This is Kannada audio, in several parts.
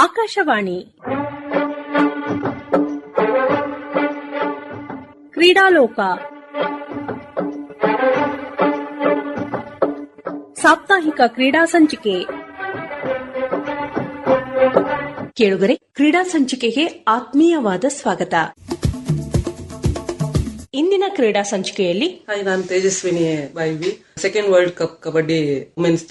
ಆಕಾಶವಾಣಿ ಕ್ರೀಡಾಲೋಕ ಸಾಪ್ತಾಹಿಕ ಕ್ರೀಡಾ ಸಂಚಿಕೆ. ಕೇಳುಗರೆ, ಕ್ರೀಡಾ ಸಂಚಿಕೆಗೆ ಆತ್ಮೀಯವಾದ ಸ್ವಾಗತ. ಇಂದಿನ ಕ್ರೀಡಾ ಸಂಚಿಕೆಯಲ್ಲಿ ನಾನು Tejaswini Bai V. Second world cup kabaddi women's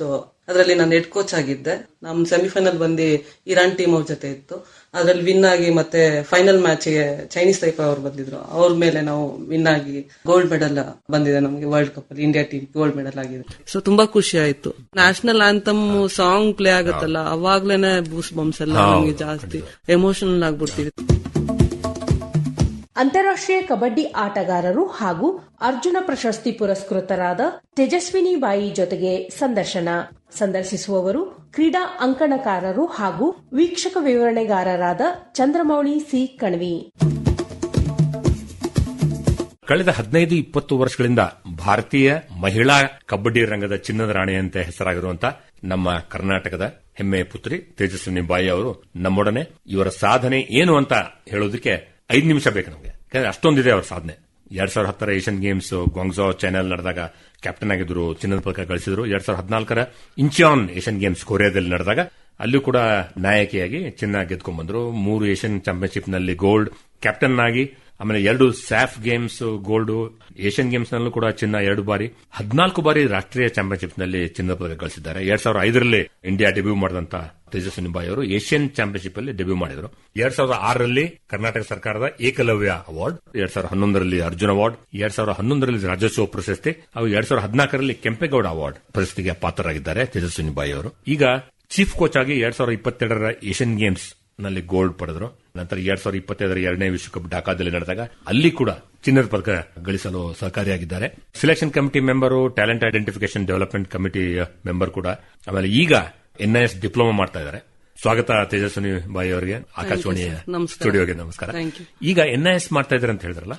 ಅದರಲ್ಲಿ ನಾನು ಹೆಡ್ ಕೋಚ್ ಆಗಿದ್ದೆ. ನಮ್ ಸೆಮಿಫೈನಲ್ ಬಂದು ಇರಾನ್ ಟೀಮ್ ಅವ್ರ ಜೊತೆ ಇತ್ತು. ಅದ್ರಲ್ಲಿ ವಿನ್ ಆಗಿ ಮತ್ತೆ ಫೈನಲ್ ಮ್ಯಾಚ್ ಗೆ ಚೈನೀಸ್ ತೈಪೆ ಅವ್ರು ಬಂದಿದ್ರು. ಅವ್ರ ಮೇಲೆ ನಾವು ವಿನ್ ಆಗಿ ಗೋಲ್ಡ್ ಮೆಡಲ್ ಬಂದಿದೆ ನಮ್ಗೆ. ವರ್ಲ್ಡ್ ಕಪ್ ಅಲ್ಲಿ ಇಂಡಿಯಾ ಟೀಮ್ ಗೋಲ್ಡ್ ಮೆಡಲ್ ಆಗಿದೆ. ಸೊ ತುಂಬಾ ಖುಷಿ ಆಯ್ತು. ನ್ಯಾಷನಲ್ ಆಂಥಮ್ ಸಾಂಗ್ ಪ್ಲೇ ಆಗುತ್ತಲ್ಲ, ಅವಾಗ್ಲೇನೆ ಬೂಸ್ ಬಂಪ್ಸ್ ಎಲ್ಲ ನಮ್ಗೆ ಜಾಸ್ತಿ ಎಮೋಷನಲ್ ಆಗ್ಬಿಡ್ತೀವಿ. ಅಂತಾರಾಷ್ಟ್ರೀಯ ಕಬಡ್ಡಿ ಆಟಗಾರರು ಹಾಗೂ ಅರ್ಜುನ ಪ್ರಶಸ್ತಿ ಪುರಸ್ಕೃತರಾದ ತೇಜಸ್ವಿನಿ ಬಾಯಿ ಜೊತೆಗೆ ಸಂದರ್ಶಿಸುವವರು ಕ್ರೀಡಾ ಅಂಕಣಕಾರರು ಹಾಗೂ ವೀಕ್ಷಕ ವಿವರಣೆಗಾರರಾದ ಚಂದ್ರಮೌಳಿ ಸಿ ಕಣ್ವಿ. ಕಳೆದ 15-20 ವರ್ಷಗಳಿಂದ ಭಾರತೀಯ ಮಹಿಳಾ ಕಬಡ್ಡಿ ರಂಗದ ಚಿನ್ನದ ರಾಣಿಯಂತೆ ಹೆಸರಾಗಿರುವಂತಹ ನಮ್ಮ ಕರ್ನಾಟಕದ ಹೆಮ್ಮೆಯ ಪುತ್ರಿ ತೇಜಸ್ವಿನಿ ಬಾಯಿ ಅವರು ನಮ್ಮೊಡನೆ. ಇವರ ಸಾಧನೆ ಏನು ಅಂತ ಹೇಳೋದಕ್ಕೆ 5 ನಿಮಿಷ ಬೇಕು ನಮಗೆ, ಯಾಕಂದ್ರೆ ಅಷ್ಟೊಂದಿದೆ ಅವರ ಸಾಧನೆ. 2010 ಏಷ್ಯನ್ ಗೇಮ್ಸ್ ಗ್ವಾಂಗ್ಝೋ ಚೈನಾಲ್ ನಡೆದಾಗ ಕ್ಯಾಪ್ಟನ್ ಆಗಿದ್ರು, ಚಿನ್ನದ ಪದಕ ಗಳಿಸಿದ್ರು. 2014 ಇಂಚಿಯಾನ್ ಏಷ್ಯನ್ ಗೇಮ್ಸ್ ಕೊರಿಯಾದಲ್ಲಿ ನಡೆದಾಗ ಅಲ್ಲೂ ಕೂಡ ನಾಯಕಿಯಾಗಿ ಚಿನ್ನ ಗೆದ್ಕೊಂಡ್ ಬಂದ್ರು. 3 ಏಷ್ಯನ್ ಚಾಂಪಿಯನ್ಶಿಪ್ ನಲ್ಲಿ ಗೋಲ್ಡ್, ಕ್ಯಾಪ್ಟನ್ ಆಗಿ. ಆಮೇಲೆ 2 SAFF games gold, Asian games ನಲ್ಲೂ ಕೂಡ ಚಿನ್ನ 2 ಬಾರಿ, 14 ಬಾರಿ ರಾಷ್ಟ್ರೀಯ ಚಾಂಪಿಯನ್ಶಿಪ್ ನಲ್ಲಿ ಚಿನ್ನದ ಪದಕ ಗಳಿಸಿದ್ದಾರೆ. 2005ರಲ್ಲಿ ಇಂಡಿಯಾ ಡೆಬ್ಯೂ ಮಾಡಿದಂತ ತೇಜಸ್ವಿನಿ ಬಾಯಿ ಅವರು ಏಷ್ಯನ್ ಚಾಂಪಿಯನ್ಶಿಪ್ ಅಲ್ಲಿ ಡೆಬ್ಯೂ ಮಾಡಿದ್ರು. 2006ರಲ್ಲಿ ಕರ್ನಾಟಕ ಸರ್ಕಾರದ ಏಕಲವ್ಯ ಅವಾರ್ಡ್, 2011ರಲ್ಲಿ ಅರ್ಜುನ್ ಅವಾರ್ಡ್, 2011ರಲ್ಲಿ ರಾಜ್ಯೋತ್ಸವ ಪ್ರಶಸ್ತಿ ಹಾಗೂ 2014ರಲ್ಲಿ ಕೆಂಪೇಗೌಡ ಅವಾರ್ಡ್ ಪ್ರಶಸ್ತಿಗೆ ಪಾತ್ರರಾಗಿದ್ದಾರೆ ತೇಜಸ್ವಿನಿ ಬಾಯಿ ಅವರು. ಈಗ ಚೀಫ್ ಕೋಚ್ ಆಗಿ 2022ರ ಏಷ್ಯನ್ ಗೇಮ್ಸ್ ನಲ್ಲಿ ಗೋಲ್ಡ್ ಪಡೆದ್ರು. ನಂತರ 2025ರ 2ನೇ ವಿಶ್ವಕಪ್ ಢಾಕಾದಲ್ಲಿ ನಡೆದಾಗ ಅಲ್ಲಿ ಕೂಡ ಚಿನ್ನದ ಪದಕ ಗಳಿಸಲು ಸಹಕಾರಿಯಾಗಿದ್ದಾರೆ. Selection committee member, talent identification development committee member ಕೂಡ. ಆಮೇಲೆ ಈಗ NIS ಡಿಪ್ಲೊಮಾ ಮಾಡ್ತಾ ಇದ್ದಾರೆ. ಸ್ವಾಗತ ತೇಜಸ್ವಿನಿ ಬಾಯಿ ಅವರಿಗೆ ಆಕಾಶವಾಣಿಯ ಸ್ಟುಡಿಯೋಗೆ. ನಮಸ್ಕಾರ. ಈಗ NIS ಮಾಡ್ತಾ ಇದ್ದಾರೆ ಅಂತ ಹೇಳಿದ್ರಲ್ಲ,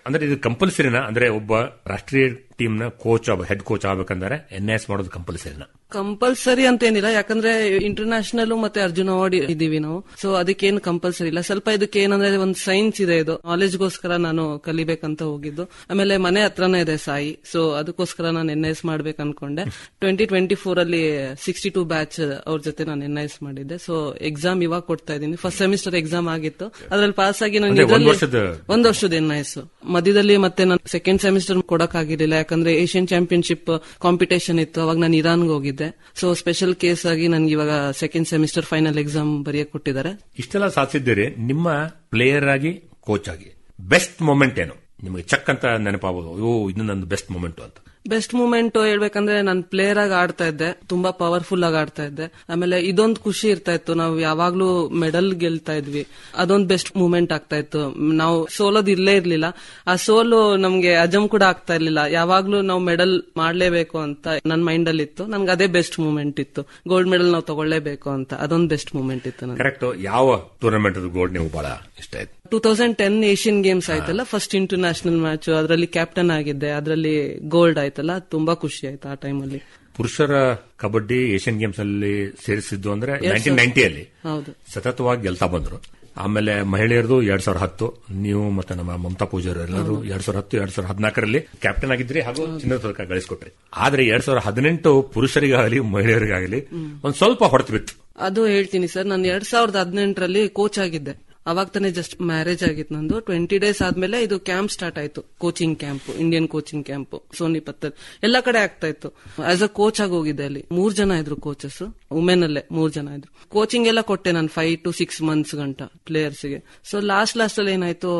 ಅಂದ್ರೆ ಇದು ಕಂಪಲ್ಸರಿನಾ? ಅಂದ್ರೆ ಒಬ್ಬ ರಾಷ್ಟ್ರೀಯ ಟೀಮ್ ನ ಕೋಚ್ ಹೆಡ್ ಕೋಚ್ ಆಗ್ಬೇಕಂದ್ರೆ NIS ಮಾಡೋದು ಕಂಪಲ್ಸರಿನಾ? ಕಂಪಲ್ಸರಿ ಅಂತೇನಿಲ್ಲ, ಯಾಕಂದ್ರೆ ಇಂಟರ್ನ್ಯಾಷನಲ್ ಮತ್ತೆ ಅರ್ಜುನ್ ಅವಾರ್ಡ್ ಇದೀವಿ ನಾವು. ಸೊ ಅದಕ್ಕೇನು ಕಂಪಲ್ಸರಿ ಇಲ್ಲ. ಸ್ವಲ್ಪ ಇದಕ್ಕೆ ಏನಂದ್ರೆ ಒಂದು ಸೈನ್ಸ್ ಇದೆ, ಇದು ನಾಲೆಜ್ಗೋಸ್ಕರ ನಾನು ಕಲಿಬೇಕಂತ ಹೋಗಿದ್ದು. ಆಮೇಲೆ ಮನೆ ಹತ್ರನೇ ಇದೆ ಸಾಯಿ, ಸೊ ಅದಕ್ಕೋಸ್ಕರ ನಾನು NIS ಮಾಡ್ಬೇಕು ಅನ್ಕೊಂಡೆ. 2024 62 ಬ್ಯಾಚ್ ಅವ್ರ ಜೊತೆ ನಾನು NIS ಮಾಡಿದ್ದೆ. ಸೊ ಎಕ್ಸಾಮ್ ಇವಾಗ ಕೊಡ್ತಾ ಇದ್ದೀನಿ. ಫಸ್ಟ್ ಸೆಮಿಸ್ಟರ್ ಎಕ್ಸಾಮ್ ಆಗಿತ್ತು, ಅದ್ರಲ್ಲಿ ಪಾಸ್ ಆಗಿ ನಾನು ಒಂದು ವರ್ಷದ NIS ಮಧ್ಯದಲ್ಲಿ ಮತ್ತೆ ನಾನು ಸೆಕೆಂಡ್ ಸೆಮಿಸ್ಟರ್ ಕೊಡಕ್ ಆಗಿರ್ಲಿಲ್ಲ, ಯಾಕಂದ್ರೆ ಏಷ್ಯನ್ ಚಾಂಪಿಯನ್ಶಿಪ್ ಕಾಂಪಿಟೇಷನ್ ಇತ್ತು. ಅವಾಗ ನಾನು ಇರಾನ್ಗೆ ಹೋಗಿದ್ದೆ. ಸೊ ಸ್ಪೆಷಲ್ ಕೇಸ್ ಆಗಿ ನನ್ಗೆ ಇವಾಗ ಸೆಕೆಂಡ್ ಸೆಮಿಸ್ಟರ್ ಫೈನಲ್ ಎಕ್ಸಾಮ್ ಬರೆಯಕ್ ಕೊಟ್ಟಿದ್ದಾರೆ. ಇಷ್ಟೆಲ್ಲ ಸಾಧಿಸಿದ್ದೀರಿ. ನಿಮ್ಮ ಪ್ಲೇಯರ್ ಆಗಿ, ಕೋಚ್ ಆಗಿ ಬೆಸ್ಟ್ ಮೊಮೆಂಟ್ ಏನು ನಿಮಗೆ? ಚಕ್ ಅಂತ ನೆನಪಾಗೋದು, ಇದು ನಂದು ಬೆಸ್ಟ್ ಮೊಮೆಂಟ್ ಅಂತ? ಬೆಸ್ಟ್ ಮೂಮೆಂಟ್ ಹೇಳ್ಬೇಕಂದ್ರೆ ನಾನು ಪ್ಲೇಯರ್ ಆಗಿ ಆಡ್ತಾ ಇದ್ದೆ, ತುಂಬಾ ಪವರ್ಫುಲ್ ಆಗಿ ಆಡ್ತಾ ಇದ್ದೆ. ಆಮೇಲೆ ಇದೊಂದು ಖುಷಿ ಇರ್ತಾ ಇತ್ತು, ನಾವು ಯಾವಾಗ್ಲೂ ಮೆಡಲ್ ಗೆಲ್ತಾ ಇದ್ವಿ, ಅದೊಂದು ಬೆಸ್ಟ್ ಮೂಮೆಂಟ್ ಆಗ್ತಾ ಇತ್ತು. ನಾವು ಸೋಲೋದು ಇರ್ಲೇ ಇರ್ಲಿಲ್ಲ, ಆ ಸೋಲು ನಮ್ಗೆ ಅಜಮ್ ಕೂಡ ಆಗ್ತಾ ಇರ್ಲಿಲ್ಲ. ಯಾವಾಗ್ಲೂ ನಾವು ಮೆಡಲ್ ಮಾಡ್ಲೇಬೇಕು ಅಂತ ನನ್ನ ಮೈಂಡ್ ಅಲ್ಲಿ ಇತ್ತು. ನನ್ಗೆ ಅದೇ ಬೆಸ್ಟ್ ಮೂಮೆಂಟ್ ಇತ್ತು, ಗೋಲ್ಡ್ ಮೆಡಲ್ ನಾವು ತಗೊಳ್ಳೇಬೇಕು ಅಂತ. ಅದೊಂದು ಬೆಸ್ಟ್ ಮೂಮೆಂಟ್ ಇತ್ತು. ಕರೆಕ್ಟ್. ಯಾವ ಟೂರ್ನಮೆಂಟ್ ಗೋಲ್ಡ್ ನೀವು ಬಹಳ ಇಷ್ಟ ಆಯ್ತು? 2010 ಏಷ್ಯನ್ ಗೇಮ್ಸ್ ಆಯ್ತಲ್ಲ, ಫಸ್ಟ್ ಇಂಟರ್ನ್ಯಾಷನಲ್ ಮ್ಯಾಚ್, ಅದರಲ್ಲಿ ಕ್ಯಾಪ್ಟನ್ ಆಗಿದ್ದೆ, ಅದರಲ್ಲಿ ಗೋಲ್ಡ್ ಆಯ್ತಲ್ಲ, ತುಂಬಾ ಖುಷಿ ಆಯ್ತು ಆ ಟೈಮಲ್ಲಿ. ಪುರುಷರ ಕಬಡ್ಡಿ ಏಷ್ಯನ್ ಗೇಮ್ಸ್ ಅಲ್ಲಿ ಸೇರಿಸಿದ್ದು ಅಂದ್ರೆ 1990 ಸತತವಾಗಿ ಗೆಲ್ತಾ ಬಂದ್ರು. ಆಮೇಲೆ ಮಹಿಳೆಯರದು 2010, ನೀವು ಮತ್ತೆ ನಮ್ಮ ಮಮತಾ ಪೂಜಾರಿ ಎಲ್ಲರೂ 2010, 2014ರಲ್ಲಿ ಕ್ಯಾಪ್ಟನ್ ಆಗಿದ್ರಿ ಹಾಗೂ ಚಿನ್ನದ ಪದಕ ಗಳಿಸಿಕೊಟ್ರಿ. ಆದ್ರೆ 2018 ಪುರುಷರಿಗಾಗಲಿ ಮಹಿಳೆಯರಿಗಾಗಲಿ ಒಂದ್ ಸ್ವಲ್ಪ ಹೊಡೆತು ಬಿತ್ತು. ಅದು ಹೇಳ್ತೀನಿ ಸರ್, ನಾನು 2018ರಲ್ಲಿ ಕೋಚ್ ಆಗಿದ್ದೆ. ಅವಾಗ ತಾನೇ ಜಸ್ಟ್ ಮ್ಯಾರೇಜ್ ಆಗಿತ್ತು ನಂದು. 20 days ಆದ್ಮೇಲೆ ಇದು ಕ್ಯಾಂಪ್ ಸ್ಟಾರ್ಟ್ ಆಯ್ತು, coaching camp, Indian coaching camp Sonipat ಎಲ್ಲ ಕಡೆ ಆಗ್ತಾ ಇತ್ತು. ಆಸ್ ಅ ಕೋಚ್ ಆಗಿ ಹೋಗಿದ್ದೆ. ಅಲ್ಲಿ 3 ಜನ ಇದ್ರು ಕೋಚಸ್, ವುಮೆನ್ ಅಲ್ಲೇ 3 ಜನ ಇದ್ರು. ಕೋಚಿಂಗ್ ಎಲ್ಲ ಕೊಟ್ಟೆ ನಾನು 5 to 6 months ಗಂಟ ಪ್ಲೇಯರ್ಸ್ ಗೆ. ಸೊ ಲಾಸ್ಟ್ ಅಲ್ಲಿ ಏನಾಯ್ತು,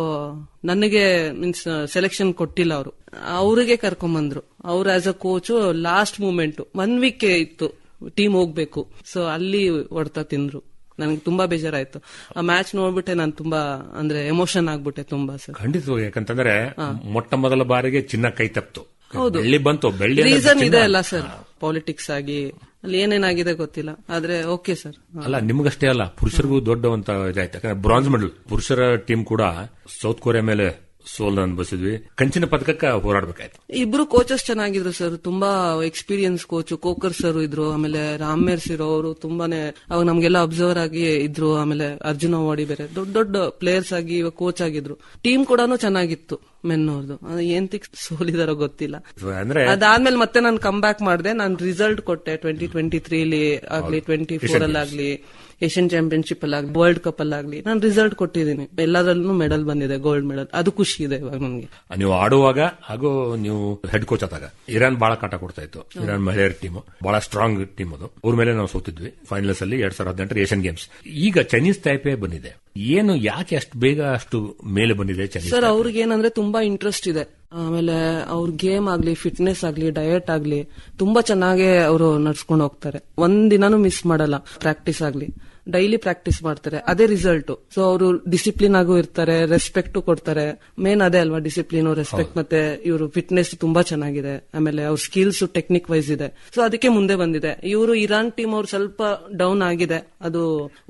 ನನಗೆ ಮೀನ್ಸ್ ಸೆಲೆಕ್ಷನ್ ಕೊಟ್ಟಿಲ್ಲ ಅವರು, ಅವರಿಗೆ ಕರ್ಕೊಂಡ್ಬಂದ್ರು. ಅವ್ರು as a coach last moment 1 week ಇತ್ತು ಟೀಮ್ ಹೋಗ್ಬೇಕು. ಸೊ ಅಲ್ಲಿ ಹೊಡ್ತಾ ತಿಂದ್ರು. ನನಗೆ ತುಂಬಾ ಬೇಜಾರಾಯ್ತು ಆ ಮ್ಯಾಚ್ ನೋಡ್ಬಿಟ್ಟೆ. ನಾನು ತುಂಬಾ ಅಂದ್ರೆ ಎಮೋಷನ್ ಆಗ್ಬಿಟ್ಟೆ ತುಂಬಾ ಸರ್. ಖಂಡಿತ, ಯಾಕಂತಂದ್ರೆ ಮೊಟ್ಟ ಮೊದಲ ಬಾರಿಗೆ ಚಿನ್ನ ಕೈ ತಪ್ಪಿತು. ಹೌದು, ಬೆಳ್ಳಿ ಬಂತು. ಬೆಳ್ಳಿ ರೀಸನ್ ಇದೆ ಅಲ್ಲ ಸರ್, ಪಾಲಿಟಿಕ್ಸ್ ಆಗಿ ಅಲ್ಲಿ ಏನೇನಾಗಿದೆ ಗೊತ್ತಿಲ್ಲ. ಆದ್ರೆ ಓಕೆ ಸರ್. ಅಲ್ಲ, ನಿಮ್ಗಷ್ಟೇ ಅಲ್ಲ, ಪುರುಷರಿಗೂ ದೊಡ್ಡ ಅಂತ ಇದಾಯ್ತು. ಯಾಕಂದ್ರೆ ಬ್ರಾನ್ಸ್ ಮೆಡಲ್ ಪುರುಷರ ಟೀಮ್ ಕೂಡ ಸೌತ್ ಕೊರಿಯಾ ಮೇಲೆ ಸೋಲ್ನ ಅನುಭವಿಸಿದ್ವಿ, ಕಂಚಿನ ಪದಕಕ್ಕೆ ಹೋರಾಡ್ಬೇಕಾಯ್ತು. ಇಬ್ರು ಕೋಚಸ್ ಚೆನ್ನಾಗಿದ್ರು ಸರ್, ತುಂಬಾ ಎಕ್ಸ್ಪೀರಿಯನ್ಸ್ ಕೋಚ್ ಕೋಕರ್ ಸರ್ ಇದ್ರು, ಆಮೇಲೆ ರಾಮ್ಮೇರ್ ಸಿರ್ ಅವರು ತುಂಬಾನೇ ಅವಾಗ ನಮ್ಗೆಲ್ಲ ಅಬ್ಸರ್ವರ್ ಆಗಿ ಇದ್ರು, ಆಮೇಲೆ ಅರ್ಜುನ್ ಅವಾರ್ಡಿ ಬೇರೆ ದೊಡ್ಡ ದೊಡ್ಡ ಪ್ಲೇಯರ್ಸ್ ಆಗಿ ಇವಾಗ ಕೋಚ್ ಆಗಿದ್ರು. ಟೀಮ್ ಕೂಡ ಚೆನ್ನಾಗಿತ್ತು ಮೆನ್ನೋರ್ದು. ಏನ್ ಸೋಲಿದಾರೋ ಗೊತ್ತಿಲ್ಲ. ಅಂದ್ರೆ ಅದಾದ್ಮೇಲೆ ಮತ್ತೆ ನಾನು ಕಮ್ ಬ್ಯಾಕ್ ಮಾಡಿದೆ, ನಾನು ರಿಸಲ್ಟ್ ಕೊಟ್ಟೆ 2023 ಆಗ್ಲಿ 24 ಅಲ್ಲಾಗ್ಲಿ, ಏಷ್ಯನ್ ಚಾಂಪಿಯನ್ಶಿಪ್ ಅಲ್ಲಾಗ್ಲಿ, ವರ್ಲ್ಡ್ ಕಪ್ ಅಲ್ಲಾಗ್ಲಿ ನಾನು ರಿಸಲ್ಟ್ ಕೊಟ್ಟಿದ್ದೀನಿ. ಎಲ್ಲದರಲ್ಲೂ ಮೆಡಲ್ ಬಂದಿದೆ, ಗೋಲ್ಡ್ ಮೆಡಲ್. ಅದು ಖುಷಿ ಇದೆ ಇವಾಗ ನಮ್ಗೆ. ನೀವು ಆಡುವಾಗ ಹಾಗೂ ನೀವು ಹೆಡ್ ಕೋಚ್ ಆದಾಗ ಇರಾನ್ ಬಹಳ ಕಾಟ ಕೊಡ್ತಾ ಇತ್ತು. ಇರಾನ್ ಮಹಿಳೆಯರ ಟೀಮ್ ಬಹಳ ಸ್ಟ್ರಾಂಗ್ ಟೀಮ್, ಅದು ಅವ್ರ ಮೇಲೆ ನಾವು ಸೋತಿದ್ವಿ ಫೈನಲ್ಸ್ ಅಲ್ಲಿ 2018 ಏಷ್ಯನ್ ಗೇಮ್ಸ್. ಈಗ ಚೈನೀಸ್ ಟೈಪೇ ಬಂದಿದೆ, ಏನು ಯಾಕೆ ಅಷ್ಟು ಬೇಗ ಅಷ್ಟು ಮೇಲೆ ಬಂದಿದೆ ಚೈನೀಸ್? ಸರ್ ಅವ್ರಿಗೆ ಏನಂದ್ರೆ ತುಂಬಾ ಇಂಟ್ರೆಸ್ಟ್ ಇದೆ, ಆಮೇಲೆ ಅವ್ರ ಗೇಮ್ ಆಗ್ಲಿ, ಫಿಟ್ನೆಸ್ ಆಗ್ಲಿ, ಡಯಟ್ ಆಗ್ಲಿ ತುಂಬಾ ಚೆನ್ನಾಗಿ ಅವರು ನಡ್ಸ್ಕೊಂಡು ಹೋಗ್ತಾರೆ. ಒಂದಿನಾನು ಮಿಸ್ ಮಾಡಲ್ಲ. ಪ್ರಾಕ್ಟೀಸ್ ಆಗ್ಲಿ ಡೈಲಿ ಪ್ರಾಕ್ಟೀಸ್ ಮಾಡ್ತಾರೆ, ಅದೇ ರಿಸಲ್ಟ್. ಸೊ ಅವರು ಡಿಸಿಪ್ಲಿನ್ ಆಗು ಇರ್ತಾರೆ, ರೆಸ್ಪೆಕ್ಟ್ ಕೊಡ್ತಾರೆ. ಮೇನ್ ಅದೇ ಅಲ್ವಾ, ಡಿಸಿಪ್ಲಿನ್, ರೆಸ್ಪೆಕ್ಟ್. ಮತ್ತೆ ಇವರು ಫಿಟ್ನೆಸ್ ತುಂಬಾ ಚೆನ್ನಾಗಿದೆ, ಆಮೇಲೆ ಅವ್ರ ಸ್ಕಿಲ್ಸ್ ಟೆಕ್ನಿಕ್ ವೈಸ್ ಇದೆ. ಸೊ ಅದಕ್ಕೆ ಮುಂದೆ ಬಂದಿದೆ. ಇವರು ಇರಾನ್ ಟೀಮ್ ಅವ್ರು ಸ್ವಲ್ಪ ಡೌನ್ ಆಗಿದೆ, ಅದು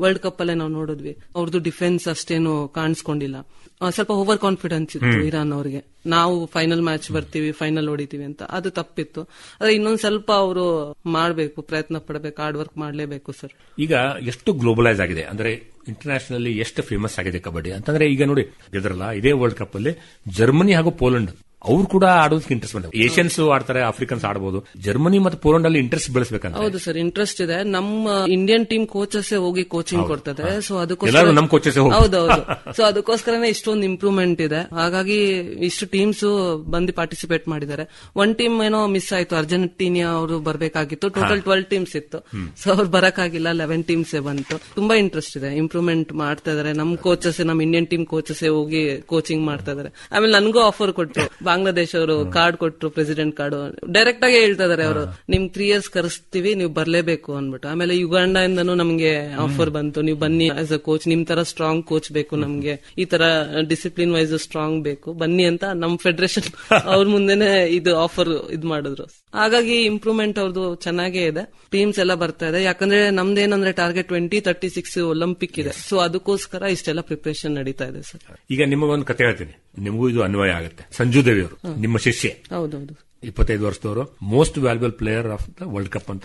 ವರ್ಲ್ಡ್ ಕಪ್ ಅಲ್ಲೇ ನಾವು ನೋಡಿದ್ವಿ. ಅವ್ರದ್ದು ಡಿಫೆನ್ಸ್ ಅಷ್ಟೇನು ಕಾಣಿಸ್ಕೊಂಡಿಲ್ಲ, ಸ್ವಲ್ಪ ಓವರ್ ಕಾನ್ಫಿಡೆನ್ಸ್ ಇತ್ತು ಇರಾನ್ ಅವ್ರಿಗೆ. ನಾವು ಫೈನಲ್ ಮ್ಯಾಚ್ ಬರ್ತೀವಿ, ಫೈನಲ್ ಹೊಡಿತೀವಿ ಅಂತ, ಅದು ತಪ್ಪಿತ್ತು. ಆದ್ರೆ ಇನ್ನೊಂದ್ ಸ್ವಲ್ಪ ಅವರು ಮಾಡ್ಬೇಕು, ಪ್ರಯತ್ನ ಪಡಬೇಕು, ಹಾರ್ಡ್ ವರ್ಕ್ ಮಾಡ್ಲೇಬೇಕು ಸರ್. ಈಗ ಎಷ್ಟು ಗ್ಲೋಬಲೈಸ್ ಆಗಿದೆ ಅಂದ್ರೆ ಇಂಟರ್ನ್ಯಾಷನಲಿ ಎಷ್ಟು ಫೇಮಸ್ ಆಗಿದೆ ಕಬಡ್ಡಿ ಅಂತಂದ್ರೆ, ಈಗ ನೋಡಿ ಗೆದ್ರಲ್ಲ ಇದೇ ವರ್ಲ್ಡ್ ಕಪ್ ಅಲ್ಲಿ ಜರ್ಮನಿ ಹಾಗೂ ಪೋಲೆಂಡ್ ಅವ್ರು ಕೂಡ ಆಡೋದಕ್ಕೆ ಇಂಟ್ರೆಸ್ಟ್ ಬಂದ. ಏಷ್ಯನ್ಸ್ ಆಡ್ತಾರೆ, ಆಫ್ರಿಕನ್ಸ್ ಆಡಬಹುದು. ಜರ್ಮನಿ ಮತ್ತು ಪೋಲೆಂಡ್ ಅಲ್ಲಿ ಇಂಟ್ರೆಸ್ಟ್ ಬೆಳೆಸಬೇಕಂತ. ಹೌದು ಸರ್, ಇಂಟ್ರೆಸ್ಟ್ ಇದೆ. ನಮ್ಮ ಇಂಡಿಯನ್ ಟೀಮ್ ಕೋಚಸ್ ಹೋಗಿ ಕೋಚಿಂಗ್ ಕೊಡ್ತಾರೆ. ಸೊ ಎಲ್ಲರೂ ನಮ್ಮ ಕೋಚಸ್ ಹೌದೌದು. ಸೊ ಅದಕ್ಕೋಸ್ಕರನೇ ಇಷ್ಟೊಂದು ಇಂಪ್ರೂವ್ಮೆಂಟ್ ಇದೆ. ಹಾಗಾಗಿ ಇಷ್ಟು ಟೀಮ್ಸ್ ಬಂದು ಪಾರ್ಟಿಸಿಪೇಟ್ ಮಾಡಿದ್ದಾರೆ. ಒನ್ ಟೀಮ್ ಏನೋ ಮಿಸ್ ಆಯ್ತು, ಅರ್ಜೆಂಟೀನಾ ಅವರು ಬರ್ಬೇಕಾಗಿತ್ತು. ಟೋಟಲ್ 12 ಟೀಮ್ಸ್ ಇತ್ತು, ಸೊ ಅವ್ರು ಬರಕ್ಕಾಗಿಲ್ಲ, 11 ಟೀಮ್ಸ್ ಬಂತು. ತುಂಬಾ ಇಂಟ್ರೆಸ್ಟ್ ಇದೆ, ಇಂಪ್ರೂವ್ಮೆಂಟ್ ಮಾಡ್ತಾ ಇದಾರೆ. ನಮ್ ಕೋಚಸ್, ನಮ್ ಇಂಡಿಯನ್ ಟೀಮ್ ಕೋಚಸ್ ಹೋಗಿ ಕೋಚಿಂಗ್ ಮಾಡ್ತಾ ಇದಾರೆ. ಆಮೇಲೆ ನನ್ಗೂ ಆಫರ್ ಕೊಟ್ರು, ಬಾಂಗ್ಲಾದೇಶ ಅವರು ಕಾರ್ಡ್ ಕೊಟ್ರು, ಪ್ರೆಸಿಡೆಂಟ್ ಕಾರ್ಡ್. ಡೈರೆಕ್ಟ್ ಆಗಿ ಹೇಳ್ತಾ ಇದಾರೆ ಅವರು, ನಿಮ್ 3 years ಕರೆಸ್ತೀವಿ, ನೀವು ಬರ್ಲೇಬೇಕು ಅನ್ಬಿಟ್ಟು. ಆಮೇಲೆ ಯುಗಾಂಡ ಇಂದನೂ ನಮ್ಗೆ ಆಫರ್ ಬಂತು, ನೀವು ಬನ್ನಿ ಆಸ್ ಅ ಕೋಚ್, ನಿಮ್ ತರ ಸ್ಟ್ರಾಂಗ್ ಕೋಚ್ ಬೇಕು ನಮ್ಗೆ, ಈ ತರ ಡಿಸಿಪ್ಲಿನ್ ವೈಸ್ ಸ್ಟ್ರಾಂಗ್ ಬೇಕು, ಬನ್ನಿ ಅಂತ ನಮ್ ಫೆಡರೇಷನ್ ಅವ್ರ ಮುಂದೆನೆ ಇದು ಆಫರ್ ಇದ್ ಮಾಡಿದ್ರು. ಹಾಗಾಗಿ ಇಂಪ್ರೂವ್ಮೆಂಟ್ ಅವ್ರದ್ದು ಚೆನ್ನಾಗೇ ಇದೆ. ಟೀಮ್ಸ್ ಎಲ್ಲ ಬರ್ತಾ ಇದೆ. ಯಾಕಂದ್ರೆ ನಮ್ದೇನಂದ್ರೆ ಟಾರ್ಗೆಟ್ 2036 ಒಲಿಂಪಿಕ್ ಇದೆ. ಸೊ ಅದಕ್ಕೋಸ್ಕರ ಇಷ್ಟೆಲ್ಲ ಪ್ರಿಪರೇಷನ್ ನಡೀತಾ ಇದೆ ಸರ್. ಈಗ ನಿಮಗೊಂದು ಕತೆ ಹೇಳ್ತೀನಿ, ನಿಮಗೂ ಇದು ಅನ್ವಯ ಆಗುತ್ತೆ. ಸಂಜು ದೇವಿ ಅವರು ನಿಮ್ಮ ಶಿಷ್ಯೆ, ಹೌದೌದು, 25 ವರ್ಷದವರು, most valuable player of the world cup ಅಂತ.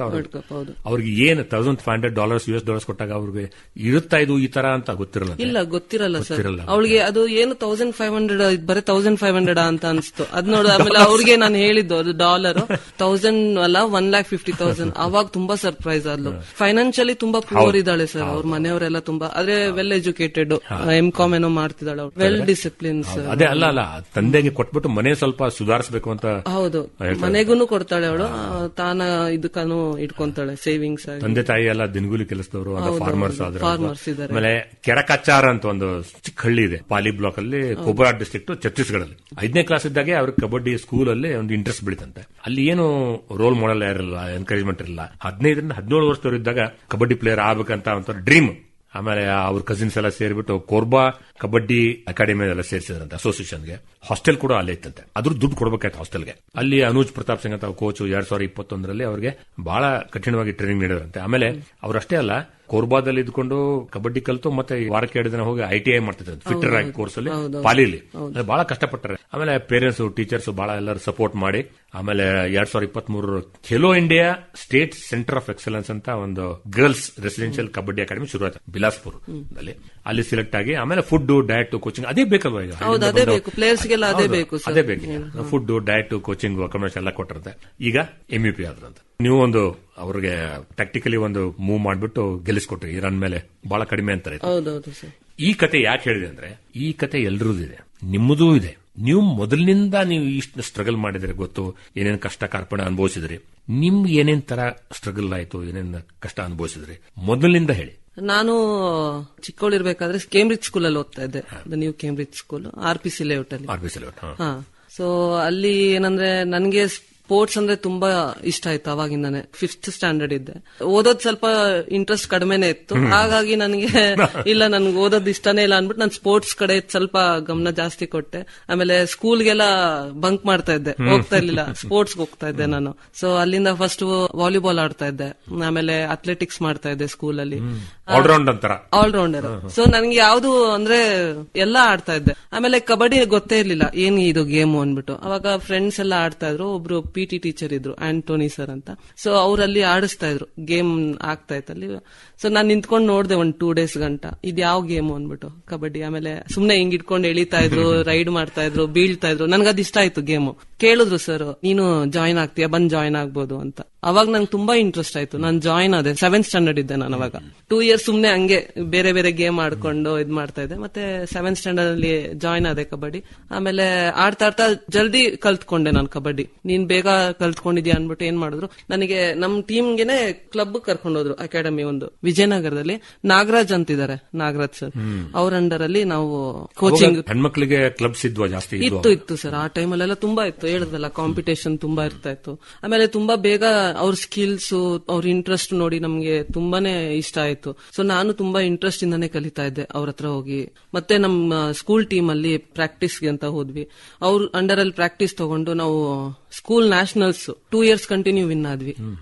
ಅವ್ರಿಗೆ ಏನು $1,500 US ಕೊಟ್ಟಾಗ ಅವ್ರಿಗೆ ಇರುತ್ತಾ ಇದು ಈ ತರ ಅಂತ ಗೊತ್ತಿರಲ್ಲ? ಇಲ್ಲ, ಗೊತ್ತಿರಲ್ಲ ಸರ್. ಅವಳಿಗೆ ಅದು ಏನು 1500 ಬರೀ 1500 ಅಂತ ಅನ್ಸ್ತು. ಅದ್ ನೋಡ. ಆಮೇಲೆ ಅವ್ರಿಗೆ ನಾನು ಹೇಳಿದ್ದು ಅದು $1000 ಅಲ್ಲ, 1,50,000. ಅವಾಗ ತುಂಬಾ ಸರ್ಪ್ರೈಸ್ ಆದ್ಲು. ಫೈನಾನ್ಷಿಯಲಿ ತುಂಬಾ ಪೂರ್ ಇದ್ದಾಳೆ ಸರ್. ಅವ್ರ ಮನೆಯವರೆಲ್ಲ ತುಂಬಾ, ಆದ್ರೆ ವೆಲ್ ಎಜುಕೇಟೆಡ್, M.Com ಏನೋ ಮಾಡ್ತಿದ್ದಾಳೆ. Well discipline sir. ಅದೇ ಅಲ್ಲ, ತಂದೆಗೆ ಕೊಟ್ಬಿಟ್ಟು ಮನೆ ಸ್ವಲ್ಪ ಸುಧಾರಿಸಬೇಕು ಅಂತ. ಹೌದು, ಮನೆಗೂ ಕೊಡ್ತಾಳೆ ಅವಳು, ತಾನ ಇದಕ್ಕೂ ಇಟ್ಕೊಂತಾಳೆ ಸೇವಿಂಗ್ಸ್. ತಂದೆ ತಾಯಿ ಎಲ್ಲ ದಿನಗೂಲಿ ಕೆಲಸದವರು, ಫಾರ್ಮರ್ಸ್ ಇದ್ದಾರೆ. ಆಮೇಲೆ ಕೆರಕಚ್ಚಾರ ಅಂತ ಒಂದು ಚಿಕ್ಕ ಹಳ್ಳಿ ಇದೆ ಪಾಲಿ ಬ್ಲಾಕ್ ಅಲ್ಲಿ, ಕೊಬ್ರಾ ಡಿಸ್ಟ್ರಿಕ್ಟ್, ಛತ್ತೀಸ್ಗಢಲ್ಲಿ. 5ನೇ ಕ್ಲಾಸ್ ಇದ್ದಾಗೆ ಅವ್ರಿಗೆ ಕಬಡ್ಡಿ ಸ್ಕೂಲ್ ಅಲ್ಲಿ ಒಂದು ಇಂಟ್ರೆಸ್ಟ್ ಬೆಳೀತಂತೆ. ಅಲ್ಲಿ ಏನು ರೋಲ್ ಮಾಡೆಲ್ ಯಾರಿಲ್ಲ, ಎನ್ಕರೇಜ್ಮೆಂಟ್ ಇರಲ್ಲ. 15ರಿಂದ 17 ವರ್ಷದವರು ಇದ್ದಾಗ ಕಬಡ್ಡಿ ಪ್ಲೇಯರ್ ಆಗ್ಬೇಕಂತ ಒಂದು ಡ್ರೀಮ್. ಆಮೇಲೆ ಅವ್ರ ಕಸಿನ್ಸ್ ಎಲ್ಲ ಸೇರಿಬಿಟ್ಟು ಕೋರ್ಬಾ ಕಬಡ್ಡಿ ಅಕಾಡೆಮಿ ಎಲ್ಲ ಸೇರಿಸಿದ್ರಂತೆ ಅಸೋಸಿಯೇಷನ್ಗೆ. ಹಾಸ್ಟೆಲ್ ಕೂಡ ಅಲ್ಲೇ ಇತ್ತಂತೆ, ಅದ್ರ ದುಡ್ಡು ಕೊಡಬೇಕಾಯ್ತು ಹಾಸ್ಟೆಲ್ಗೆ. ಅಲ್ಲಿ ಅನೂಜ್ ಪ್ರತಾಪ್ ಸಿಂಗ್ ಅಂತ ಕೋಚ್ 2021ರಲ್ಲಿ ಅವ್ರಿಗೆ ಬಹಳ ಕಠಿಣವಾಗಿ ಟ್ರೈನಿಂಗ್ ನೀಡಿದ್ರಂತೆ. ಆಮೇಲೆ ಅವ್ರಷ್ಟೇ ಅಲ್ಲ, ಕೋರ್ಬಾದಲ್ಲಿ ಇದ್ಕೊಂಡು ಕಬಡ್ಡಿ ಕಲಿತು ಮತ್ತೆ ವಾರಕ್ಕೆ 2 ದಿನ ಹೋಗಿ ITI ಮಾಡ್ತಿದ್ರು ಫಿಟ್ಟರ್ ಆಗಿ ಕೋರ್ಸ್ ಅಲ್ಲಿ ಪಾಲಿಲಿ. ಬಹಳ ಕಷ್ಟಪಟ್ಟರೆ. ಆಮೇಲೆ ಪೇರೆಂಟ್ಸ್, ಟೀಚರ್ಸ್ ಬಹಳ ಎಲ್ಲರೂ ಸಪೋರ್ಟ್ ಮಾಡಿ ಆಮೇಲೆ 2023 Khelo India state centre of excellence ಅಂತ ಒಂದು ಗರ್ಲ್ಸ್ ರೆಸಿಡೆನ್ಷಿಯಲ್ ಕಬಡ್ಡಿ ಅಕಾಡೆಮಿ ಶುರು ಆಯ್ತು ಬಿಲಾಸ್ಪುರ್ ಅಲ್ಲಿ. ಅಲ್ಲಿ ಸಿಲೆಕ್ಟ್ ಆಗಿ ಆಮೇಲೆ ಫುಡ್, ಡಯಟ್, ಕೋಚಿಂಗ್ ಅದೇ ಬೇಕಲ್ವಾ ಈಗ? ಅದೇ ಬೇಕು, ಪ್ಲೇಯರ್ಸ್ಗೆಲ್ಲ ಅದೇ ಬೇಕು. ಫುಡ್, ಡಯಟ್, ಕೋಚಿಂಗ್, ಅಕಾಮಿಡೇಷನ್ ಎಲ್ಲ ಕೊಟ್ಟಿರುತ್ತೆ. ಈಗ MUP ಆದ್ರಂತ. ನೀವು ಒಂದು ಅವ್ರಿಗೆ ಪ್ರಾಕ್ಟಿಕಲಿ ಒಂದು ಮೂವ್ ಮಾಡ್ಬಿಟ್ಟು ಗೆಲ್ಲಿಸ್ಕೊಟ್ರಿ ಇರಾನ್ ಮೇಲೆ, ಬಹಳ ಕಡಿಮೆ ಅಂತಾರೆ. ಈ ಕತೆ ಯಾಕೆ ಹೇಳಿದೆ ಅಂದ್ರೆ, ಈ ಕತೆ ಎಲ್ರದ್ದು ಇದೆ, ನಿಮ್ಮದೂ ಇದೆ. ನೀವು ಮೊದಲಿನಿಂದ ನೀವು ಇಷ್ಟು ಸ್ಟ್ರಗಲ್ ಮಾಡಿದ್ರೆ ಗೊತ್ತು, ಏನೇನು ಕಷ್ಟ ಕಾರ್ಪಣ್ಯ ಅನುಭವಿಸಿದ್ರಿ. ನಿಮ್ಗೆ ಏನೇನ್ ತರ ಸ್ಟ್ರಗಲ್ ಆಯ್ತು, ಏನೇನ್ ಕಷ್ಟ ಅನುಭವಿಸಿದ್ರಿ ಮೊದಲಿನಿಂದ ಹೇಳಿ. ನಾನು ಚಿಕ್ಕವಳಿರ್ಬೇಕಾದ್ರೆ ಕೇಂಬ್ರಿಡ್ಜ್ ಸ್ಕೂಲ್ ಅಲ್ಲಿ ಓದ್ತಾ ಇದ್ದೆ, new Cambridge school, RPC layout ಅಲ್ಲಿ. ಸೊ ಅಲ್ಲಿ ಏನಂದ್ರೆ ನನ್ಗೆ ಸ್ಪೋರ್ಟ್ಸ್ ಅಂದ್ರೆ ತುಂಬಾ ಇಷ್ಟ ಆಯ್ತು ಅವಾಗಿಂದಾನೆ. 5th ಸ್ಟ್ಯಾಂಡರ್ಡ್ ಇದ್ದೆ. ಓದೋದ್ ಸ್ವಲ್ಪ ಇಂಟ್ರೆಸ್ಟ್ ಕಡಿಮೆನೆ ಇತ್ತು. ಹಾಗಾಗಿ ನನಗೆ ಇಲ್ಲ, ನನ್ಗೆ ಓದೋದ್ ಇಷ್ಟನೇ ಇಲ್ಲ ಅನ್ಬಿಟ್ಟು ನಾನು ಸ್ಪೋರ್ಟ್ಸ್ ಕಡೆ ಸ್ವಲ್ಪ ಗಮನ ಜಾಸ್ತಿ ಕೊಟ್ಟೆ. ಆಮೇಲೆ ಸ್ಕೂಲ್ಗೆಲ್ಲ ಬಂಕ್ ಮಾಡ್ತಾ ಇದ್ದೆ, ಹೋಗ್ತಾ ಇರ್ಲಿಲ್ಲ, ಸ್ಪೋರ್ಟ್ಸ್ ಹೋಗ್ತಾ ಇದ್ದೆ ನಾನು. ಸೊ ಅಲ್ಲಿಂದ ಫಸ್ಟ್ ವಾಲಿಬಾಲ್ ಆಡ್ತಾ ಇದ್ದೆ, ಆಮೇಲೆ ಅಥ್ಲೆಟಿಕ್ಸ್ ಮಾಡ್ತಾ ಇದ್ದೆ ಸ್ಕೂಲಲ್ಲಿ. ಆಲ್ರೌಂಡ್ ಅಂತಾರ. ಆಲ್ರೌಂಡರ್. ಸೊ ನನ್ಗೆ ಯಾವ್ದು ಅಂದ್ರೆ ಎಲ್ಲಾ ಆಡ್ತಾ ಇದ್ದೆ. ಆಮೇಲೆ ಕಬಡ್ಡಿ ಗೊತ್ತೇ ಇರ್ಲಿಲ್ಲ ಏನ್ ಇದು ಗೇಮು ಅನ್ಬಿಟ್ಟು. ಅವಾಗ ಫ್ರೆಂಡ್ಸ್ ಎಲ್ಲ ಆಡ್ತಾ ಇದ್ರು. ಒಬ್ರು PT ಟೀಚರ್ ಇದ್ರು, ಆಂಟೋನಿ ಸರ್ ಅಂತ. ಸೊ ಅವ್ರಲ್ಲಿ ಆಡಿಸ್ತಾ ಇದ್ರು, ಗೇಮ್ ಆಗ್ತಾ ಇತ್ತಲ್ಲಿ. ಸೊ ನಾನ್ ನಿಂತ್ಕೊಂಡು ನೋಡ್ದೆ ಒಂದ್ 2 days ಗಂಟ, ಇದ್ ಯಾವ ಗೇಮು ಅನ್ಬಿಟ್ಟು ಕಬಡ್ಡಿ. ಆಮೇಲೆ ಸುಮ್ನೆ ಹಿಂಗ್ ಇಟ್ಕೊಂಡು ಎಳಿತಾ ಇದ್ರು, ರೈಡ್ ಮಾಡ್ತಾ ಇದ್ರು, ಬೀಳ್ತಾ ಇದ್ರು. ನನ್ಗದ್ ಇಷ್ಟ ಆಯ್ತು ಗೇಮು. ಕೇಳಿದ್ರು ಸರ್, ನೀನು ಜಾಯಿನ್ ಆಗ್ತೀಯಾ, ಬಂದ್ ಜಾಯಿನ್ ಆಗ್ಬೋದು ಅಂತ. ಅವಾಗ ನಂಗೆ ತುಂಬಾ ಇಂಟ್ರೆಸ್ಟ್ ಆಯ್ತು. ನಾನು ಜಾಯಿನ್ ಆದೆ. 7th ಸ್ಟ್ಯಾಂಡರ್ಡ್ ಇದ್ದೆ ನಾನು ಅವಾಗ. 2 years ಸುಮ್ನೆ ಹಂಗೆ ಬೇರೆ ಬೇರೆ ಗೇಮ್ ಆಡ್ಕೊಂಡು ಇದ್ ಮಾಡ್ತಾ ಇದ್ದೆ. ಮತ್ತೆ 7th ಸ್ಟ್ಯಾಂಡರ್ಡ್ ಅಲ್ಲಿ ಜಾಯಿನ್ ಆದೆ ಕಬಡ್ಡಿ. ಆಮೇಲೆ ಆಡ್ತಾ ಆಡ್ತಾ ಜಲ್ದಿ ಕಲ್ತ್ಕೊಂಡೆ ನಾನು ಕಬಡ್ಡಿ. ನೀನ್ ಬೇಗ ಕಲ್ತ್ಕೊಂಡಿದ್ಯಾ ಅನ್ಬಿಟ್ಟು ಏನ್ ಮಾಡಿದ್ರು, ನನಗೆ ನಮ್ ಟೀಮ್ಗೆನೆ ಕ್ಲಬ್ ಕರ್ಕೊಂಡು ಹೋದ್ರು. ಅಕಾಡೆಮಿ ಒಂದು ವಿಜಯನಗರದಲ್ಲಿ ನಾಗರಾಜ್ ಅಂತಿದ್ದಾರೆ, ನಾಗರಾಜ್ ಸರ್. ಅವ್ರ ಅಂಡರ್ ಅಲ್ಲಿ ನಾವು ಕೋಚಿಂಗ್. ಹೆಣ್ಮಕ್ಳಿಗೆ ಕ್ಲಬ್ಸ್ ಇದ್ವಾ ಜಾಸ್ತಿ? ಇತ್ತು ಸರ್. ಆ ಟೈಮಲ್ಲೆಲ್ಲ ತುಂಬಾ ಇತ್ತು. ಹೇಳಿದ್ರಲ್ಲ, ಕಾಂಪಿಟೇಷನ್ ತುಂಬಾ ಇರ್ತಾ ಇತ್ತು. ಆಮೇಲೆ ತುಂಬಾ ಬೇಗ ಅವ್ರ ಸ್ಕಿಲ್ಸ್, ಅವ್ರ ಇಂಟ್ರೆಸ್ಟ್ ನೋಡಿ ನಮ್ಗೆ ತುಂಬಾನೇ ಇಷ್ಟ ಆಯ್ತು. ಸೊ ನಾನು ತುಂಬಾ ಇಂಟ್ರೆಸ್ಟ್ ಇಂದಾನೆ ಕಲಿತಾ ಇದ್ದೆ ಅವ್ರ ಹತ್ರ ಹೋಗಿ. ಮತ್ತೆ ನಮ್ಮ ಸ್ಕೂಲ್ ಟೀಮ್ ಅಲ್ಲಿ ಪ್ರಾಕ್ಟೀಸ್ಗೆ ಅಂತ ಹೋದ್ವಿ. ಅವ್ರ ಅಂಡರ್ ಅಲ್ಲಿ ಪ್ರಾಕ್ಟೀಸ್ ತಗೊಂಡು ನಾವು school nationals 2 years continue win ಆದ್ವಿ.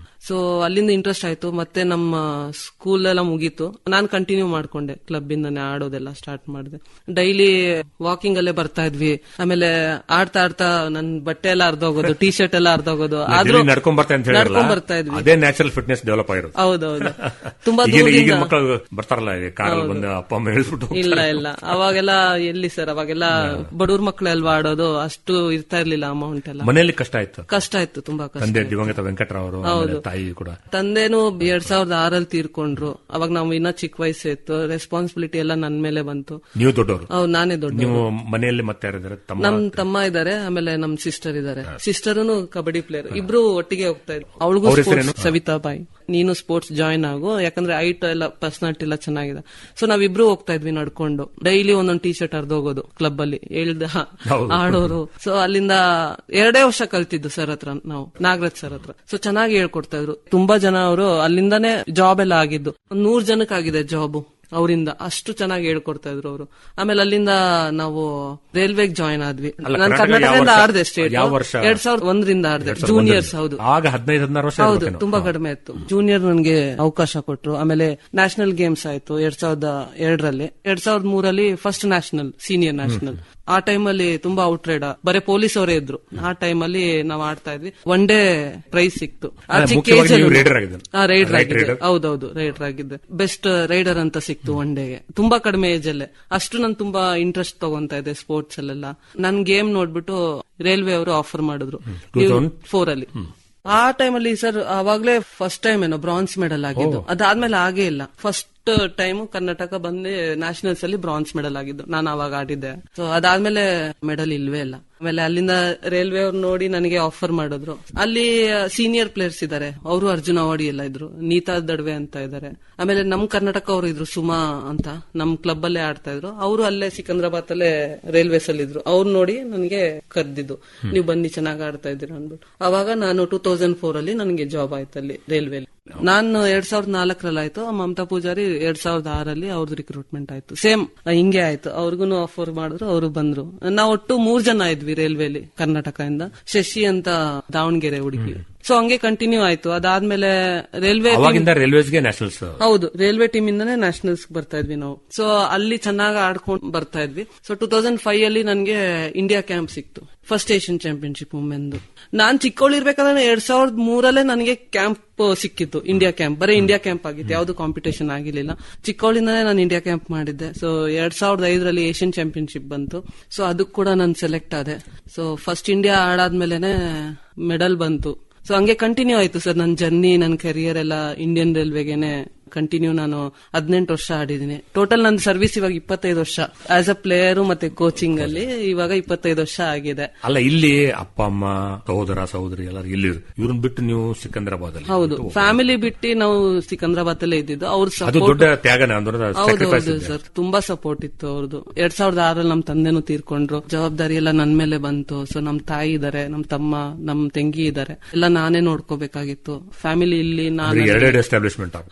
ಸೊ ಅಲ್ಲಿಂದ ಇಂಟ್ರೆಸ್ಟ್ ಆಯ್ತು. ಮತ್ತೆ ನಮ್ಮ ಸ್ಕೂಲ್ ಎಲ್ಲ ಮುಗೀತು. ನಾನ್ ಕಂಟಿನ್ಯೂ ಮಾಡ್ಕೊಂಡೆ, ಕ್ಲಬ್ ಇಂದಾನೆ ಆಡೋದೆಲ್ಲ ಸ್ಟಾರ್ಟ್ ಮಾಡಿದೆ. ಡೈಲಿ ವಾಕಿಂಗ್ ಅಲ್ಲೇ ಬರ್ತಾ ಇದ್ವಿ. ಆಮೇಲೆ ಆಡ್ತಾ ಆಡ್ತಾ ನನ್ ಬಟ್ಟೆ ಎಲ್ಲ ಅರ್ಧೋಗೋದು, ಟೀ ಶರ್ಟ್ ಎಲ್ಲ ಅರ್ಧೋಗೋದು. ಆದ್ರೂ ನಡ್ಕೊಂಡ್ ಬರ್ತಾ ಇದ್ವಿ. ಅದೇ ನ್ಯಾಚುರಲ್ ಫಿಟ್ನೆಸ್ ಡೆವಲಪ್ ಆಗಿರೋದು. ಹೌದೌದು. ತುಂಬಾ ಈಗ ಮಕ್ಕಳು ಬರ್ತಾರಲ್ಲ ಕಾರಲ್ಲಿ ಬಂದು ಅಪ್ಪ ಅಮ್ಮ ಹೇಳ್ಬಿಟ್ಟು. ಇಲ್ಲ ಅವಾಗೆಲ್ಲ ಎಲ್ಲಿ ಸರ್, ಅವಾಗೆಲ್ಲ ಬಡವ್ರ ಮಕ್ಕಳೆಲ್ವಾ ಆಡೋದು, ಅಷ್ಟು ಇರ್ತಾ ಇರ್ಲಿಲ್ಲ ಅಮೌಂಟ್ ಎಲ್ಲ. ಮನೆಯಲ್ಲಿ ಕಷ್ಟ ಆಯ್ತು ತುಂಬಾ ಕಷ್ಟ. ತಂದೆ ದಿವಂಗತ ವೆಂಕಟರಾವ್ ಅವರು, ತಾಯಿ ಕೂಡ. ತಂದೆನು 2006 ತೀರ್ಕೊಂಡ್ರು. ಅವಾಗ ನಾವು ಇನ್ನ ಚಿಕ್ಕ ವಯಸ್ಸು ಇತ್ತು. ರೆಸ್ಪಾನ್ಸಿಬಿಲಿಟಿ ಎಲ್ಲ ನನ್ ಮೇಲೆ ಬಂತು. ನೀವು ದೊಡ್ಡವರು? ನಾನೇ ದೊಡ್ಡ. ನೀವು ಮನೆಯಲ್ಲಿ ಮತ್ತೆ ಯಾರಿದ್ದಾರೆ? ನಮ್ ತಮ್ಮ ಇದಾರೆ, ಆಮೇಲೆ ನಮ್ ಸಿಸ್ಟರ್ ಇದಾರೆ. ಸಿಸ್ಟರ್ನು ಕಬಡ್ಡಿ ಪ್ಲೇಯರ್. ಇಬ್ರು ಒಟ್ಟಿಗೆ ಹೋಗ್ತಾ ಇದ್ರು. ಅವಳಿಗೂ ಸವಿತಾ ಬಾಯಿ, ನೀನು ಸ್ಪೋರ್ಟ್ಸ್ ಜಾಯಿನ್ ಆಗು, ಯಾಕಂದ್ರೆ ಹೈಟ್ ಎಲ್ಲ ಪರ್ಸನಾಲಿಟಿ ಎಲ್ಲ ಚೆನ್ನಾಗಿದೆ. ಸೊ ನಾವಿಬ್ರು ಹೋಗ್ತಾ ಇದ್ವಿ ನಡ್ಕೊಂಡು. ಡೈಲಿ ಒಂದೊಂದು ಟೀ ಶರ್ಟ್ ಅರ್ಧೋಗೋದು ಕ್ಲಬ್ ಅಲ್ಲಿ ಆಡೋರು. ಸೊ ಅಲ್ಲಿಂದ 2 ವರ್ಷ ಕಲ್ತಿದ್ದು ಸರ್ ಹತ್ರ ನಾವು, ನಾಗರಾಜ್ ಸರ್ ಹತ್ರ. ಸೊ ಚೆನ್ನಾಗಿ ಹೇಳ್ಕೊಡ್ತಾ ಇದ್ರು. ತುಂಬಾ ಜನ ಅವರು ಅಲ್ಲಿಂದಾನೇ ಜಾಬ್ ಎಲ್ಲ ಆಗಿದ್ದು. 100 ಜನಕ್ಕೆ ಆಗಿದೆ ಜಾಬ್ ಅವರಿಂದ. ಅಷ್ಟು ಚೆನ್ನಾಗಿ ಹೇಳ್ಕೊಡ್ತಾ ಇದ್ರು ಅವರು. ಆಮೇಲೆ ಅಲ್ಲಿಂದ ನಾವು ರೈಲ್ವೆಗೆ ಜಾಯಿನ್ ಆದ್ವಿ. ನಾನು ಕರ್ನಾಟಕದಿಂದ ಆಡ್ದೆ ಸ್ಟೇಟ್. 2001 ಆಡ್ದೆ ಜೂನಿಯರ್ಸ್. ಹೌದು, ಆಗ 15-16 ವರ್ಷ. ಹೌದು, ತುಂಬಾ ಕಡಿಮೆ ಇತ್ತು. ಜೂನಿಯರ್ ನನ್ಗೆ ಅವಕಾಶ ಕೊಟ್ರು. ಆಮೇಲೆ ನ್ಯಾಷನಲ್ ಗೇಮ್ಸ್ ಆಯ್ತು 2002 2003 ಫಸ್ಟ್ ನ್ಯಾಷನಲ್, ಸೀನಿಯರ್ ನ್ಯಾಷನಲ್. ಆ ಟೈಮಲ್ಲಿ ತುಂಬಾ ಔಟ್ರೈಡ್, ಬರೀ ಪೊಲೀಸ್ ಅವರೇ ಇದ್ರು. ಆ ಟೈಮಲ್ಲಿ ನಾವು ಆಡ್ತಾ ಇದ್ವಿ. 1 day ಪ್ರೈಸ್ ಸಿಕ್ತು. ರೈಡರ್ ಆಗಿದ್ದೆ. ಹೌದೌದು, ರೈಡರ್ ಆಗಿದ್ದೆ. ಬೆಸ್ಟ್ ರೈಡರ್ ಅಂತ ಸಿಕ್ತು 1 day. ತುಂಬಾ ಕಡಿಮೆ ಏಜ್ ಅಲ್ಲೇ. ಅಷ್ಟು ನಾನು ತುಂಬಾ ಇಂಟ್ರೆಸ್ಟ್ ತಗೊಂತಾ ಇದ್ದೆ ಸ್ಪೋರ್ಟ್ಸ್ ಅಲ್ಲೆಲ್ಲ. ನನ್ ಗೇಮ್ ನೋಡ್ಬಿಟ್ಟು ರೈಲ್ವೆ ಅವರು ಆಫರ್ ಮಾಡಿದ್ರು 2004. ಆ ಟೈಮಲ್ಲಿ ಸರ್ ಅವಾಗ್ಲೇ ಫಸ್ಟ್ ಟೈಮ್ ಏನೋ ಬ್ರಾನ್ಸ್ ಮೆಡಲ್ ಆಗಿದ್ದು. ಅದಾದ್ಮೇಲೆ ಆಗೇ ಇಲ್ಲ. ಫಸ್ಟ್ ಟೈಮ್ ಕರ್ನಾಟಕ ಬಂದು ನ್ಯಾಷನಲ್ಸ್ ಅಲ್ಲಿ ಬ್ರಾನ್ಸ್ ಮೆಡಲ್ ಆಗಿದ್ದು ನಾನು ಅವಾಗ ಆಡಿದ್ದೆ. ಸೊ ಅದಾದ್ಮೇಲೆ ಮೆಡಲ್ ಇಲ್ವೇ ಇಲ್ಲ. ಆಮೇಲೆ ಅಲ್ಲಿಂದ ರೈಲ್ವೆ ಅವ್ರು ನೋಡಿ ನನಗೆ ಆಫರ್ ಮಾಡಿದ್ರು. ಅಲ್ಲಿ ಸೀನಿಯರ್ ಪ್ಲೇಯರ್ಸ್ ಇದಾರೆ, ಅವರು ಅರ್ಜುನ್ ಅವಾರ್ಡಿ ಎಲ್ಲ ಇದ್ರು. ನೀತಾ ದಡ್ವೆ ಅಂತ ಇದಾರೆ. ಆಮೇಲೆ ನಮ್ ಕರ್ನಾಟಕ ಅವರು ಇದ್ರು, ಸುಮಾ ಅಂತ, ನಮ್ ಕ್ಲಬ್ ಅಲ್ಲೇ ಆಡ್ತಾ ಇದ್ರು. ಅವರು ಅಲ್ಲೇ ಸಿಕಂದ್ರಾಬಾದ್ ಅಲ್ಲೇ ರೈಲ್ವೇಸ್ ಅಲ್ಲಿ ಇದ್ರು. ಅವ್ರು ನೋಡಿ ನನಗೆ ಕರ್ದಿದ್ದು, ನೀವು ಬನ್ನಿ ಚೆನ್ನಾಗಿ ಆಡ್ತಾ ಇದ್ದೀರಾ ಅನ್ಬಿಟ್ಟು. ಅವಾಗ ನಾನು 2004 ನನಗೆ ಜಾಬ್ ಆಯ್ತು ಅಲ್ಲಿ ರೈಲ್ವೆ. ನಾನು 2004 ಆಯ್ತು. ಮಮತಾ ಪೂಜಾರಿ 2006 ಅವ್ರದ್ದು ರಿಕ್ರೂಟ್ಮೆಂಟ್ ಆಯ್ತು. ಸೇಮ್ ಹಿಂಗೆ ಆಯ್ತು. ಅವ್ರಿಗೂ ಆಫರ್ ಮಾಡಿದ್ರು, ಅವರು ಬಂದ್ರು. ನಾವು ಒಟ್ಟು 3 ಜನ ಇದ್ವಿ ರೈಲ್ವೆಲಿ ಕರ್ನಾಟಕದಿಂದ. ಶಶಿ ಅಂತ ದಾವಣಗೆರೆ ಹುಡುಗಿ. ಸೊ ಹಂಗೆ ಕಂಟಿನ್ಯೂ ಆಯ್ತು. ಅದಾದ್ಮೇಲೆ ರೈಲ್ವೇಸ್ಗೆ ನ್ಯಾಷನಲ್ಸ್. ಹೌದು, ರೈಲ್ವೆ ಟೀಮ್ ಇಂದಾನೆ ನ್ಯಾಷನಲ್ಸ್ ಬರ್ತಾ ಇದ್ವಿ ನಾವು. ಸೊ ಅಲ್ಲಿ ಚೆನ್ನಾಗಿ ಆಡ್ಕೊಂಡು ಬರ್ತಾ ಇದ್ವಿ. ಸೊ 2005 ನನ್ಗೆ ಇಂಡಿಯಾ ಕ್ಯಾಂಪ್ ಸಿಕ್ತು, ಫಸ್ಟ್ ಏಷ್ಯನ್ ಚಾಂಪಿಯನ್ಶಿಪ್ ವುಮೆನ್ದು. ನಾನ್ ಚಿಕ್ಕವಳಿರ್ಬೇಕಾದ್ರೆ 2003 ನನಗೆ ಕ್ಯಾಂಪ್ ಸಿಕ್ಕಿತ್ತು, ಇಂಡಿಯಾ ಕ್ಯಾಂಪ್. ಬರೀ ಇಂಡಿಯಾ ಕ್ಯಾಂಪ್ ಆಗಿತ್ತು, ಯಾವ್ದು ಕಾಂಪಿಟೇಷನ್ ಆಗಿರ್ಲಿಲ್ಲ. ಚಿಕ್ಕವಳಿಂದಾನೆ ನಾನು ಇಂಡಿಯಾ ಕ್ಯಾಂಪ್ ಮಾಡಿದ್ದೆ. ಸೊ 2005 ಏಷ್ಯನ್ ಚಾಂಪಿಯನ್ಶಿಪ್ ಬಂತು. ಸೊ ಅದಕ್ಕೆ ಕೂಡ ನಾನು ಸೆಲೆಕ್ಟ್ ಆದೆ. ಸೊ ಫಸ್ಟ್ ಇಂಡಿಯಾ ಆಡಾದ್ಮೇಲೆನೆ ಮೆಡಲ್ ಬಂತು. ಸೊ ಹಂಗೆ ಕಂಟಿನ್ಯೂ ಆಯ್ತು ಸರ್ ನನ್ನ ಜರ್ನಿ, ನನ್ನ ಕೆರಿಯರ್ ಎಲ್ಲ ಇಂಡಿಯನ್ ರೈಲ್ವೆಗೆನೆ ಕಂಟಿನ್ಯೂ. ನಾನು 18 ವರ್ಷ ಆಡಿದ್ದೀನಿ ಟೋಟಲ್. ನನ್ನ ಸರ್ವಿಸ್ ಇವಾಗ 25 ವರ್ಷ ಆಸ್ ಅ ಪ್ಲೇಯರ್ ಮತ್ತೆ ಕೋಚಿಂಗ್ ಅಲ್ಲಿ. ಇವಾಗ 25 ವರ್ಷ ಆಗಿದೆ. ಅಲ್ಲ, ಇಲ್ಲಿ ಅಪ್ಪ ಅಮ್ಮ ಸಹೋದರ ಸಹೋದರಿ ಎಲ್ಲರೂ ಇಲ್ಲಿ, ಇವ್ರನ್ನ ಬಿಟ್ಟು ನೀವು ಸಿಕಂದ್ರಾಬಾದ್ ಅಲ್ಲಿ? ಹೌದು, ಫ್ಯಾಮಿಲಿ ಬಿಟ್ಟು ನಾವು ಸಿಕಂದ್ರಾಬಾದ್ ಅಲ್ಲೇ ಇದ್ದಿದ್ದು. ಅವ್ರ ದೊಡ್ಡ ತ್ಯಾಗನ. ಹೌದು ಸರ್, ತುಂಬಾ ಸಪೋರ್ಟ್ ಇತ್ತು ಅವ್ರದ್ದು. 2006 ನಮ್ ತಂದೆನೂ ತೀರ್ಕೊಂಡ್ರು. ಜವಾಬ್ದಾರಿ ಎಲ್ಲ ನನ್ ಮೇಲೆ ಬಂತು. ಸೊ ನಮ್ ತಾಯಿ ಇದಾರೆ, ನಮ್ ತಮ್ಮ, ನಮ್ ತಂಗಿ ಇದಾರೆ, ಎಲ್ಲ ನಾನೇ ನೋಡ್ಕೋಬೇಕಾಗಿತ್ತು. ಫ್ಯಾಮಿಲಿ ಇಲ್ಲಿ ನಾನು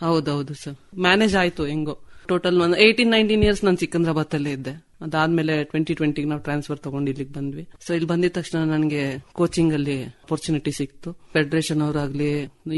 ಹೌದೌದು ಸರ್, ಮ್ಯಾನೇಜ್ ಆಯ್ತು ಹೆಂಗೋ. ಟೋಟಲ್ 18-19 ಇಯರ್ಸ್ ನಾನು ಸಿಕಂದ್ರಾಬಾದ್ ಅಲ್ಲೇ ಇದ್ದೆ. ಅದಾದ್ಮೇಲೆ 2020 ನಾವು ಟ್ರಾನ್ಸ್ಫರ್ ತಗೊಂಡು ಇಲ್ಲಿಗೆ ಬಂದ್ವಿ. ಸೊ ಇಲ್ಲಿ ಬಂದಿದ ತಕ್ಷಣ ನನಗೆ ಕೋಚಿಂಗ್ ಅಲ್ಲಿ ಅಪರ್ಚುನಿಟಿ ಸಿಕ್ತು. ಫೆಡರೇಷನ್ ಅವರಾಗ್ಲಿ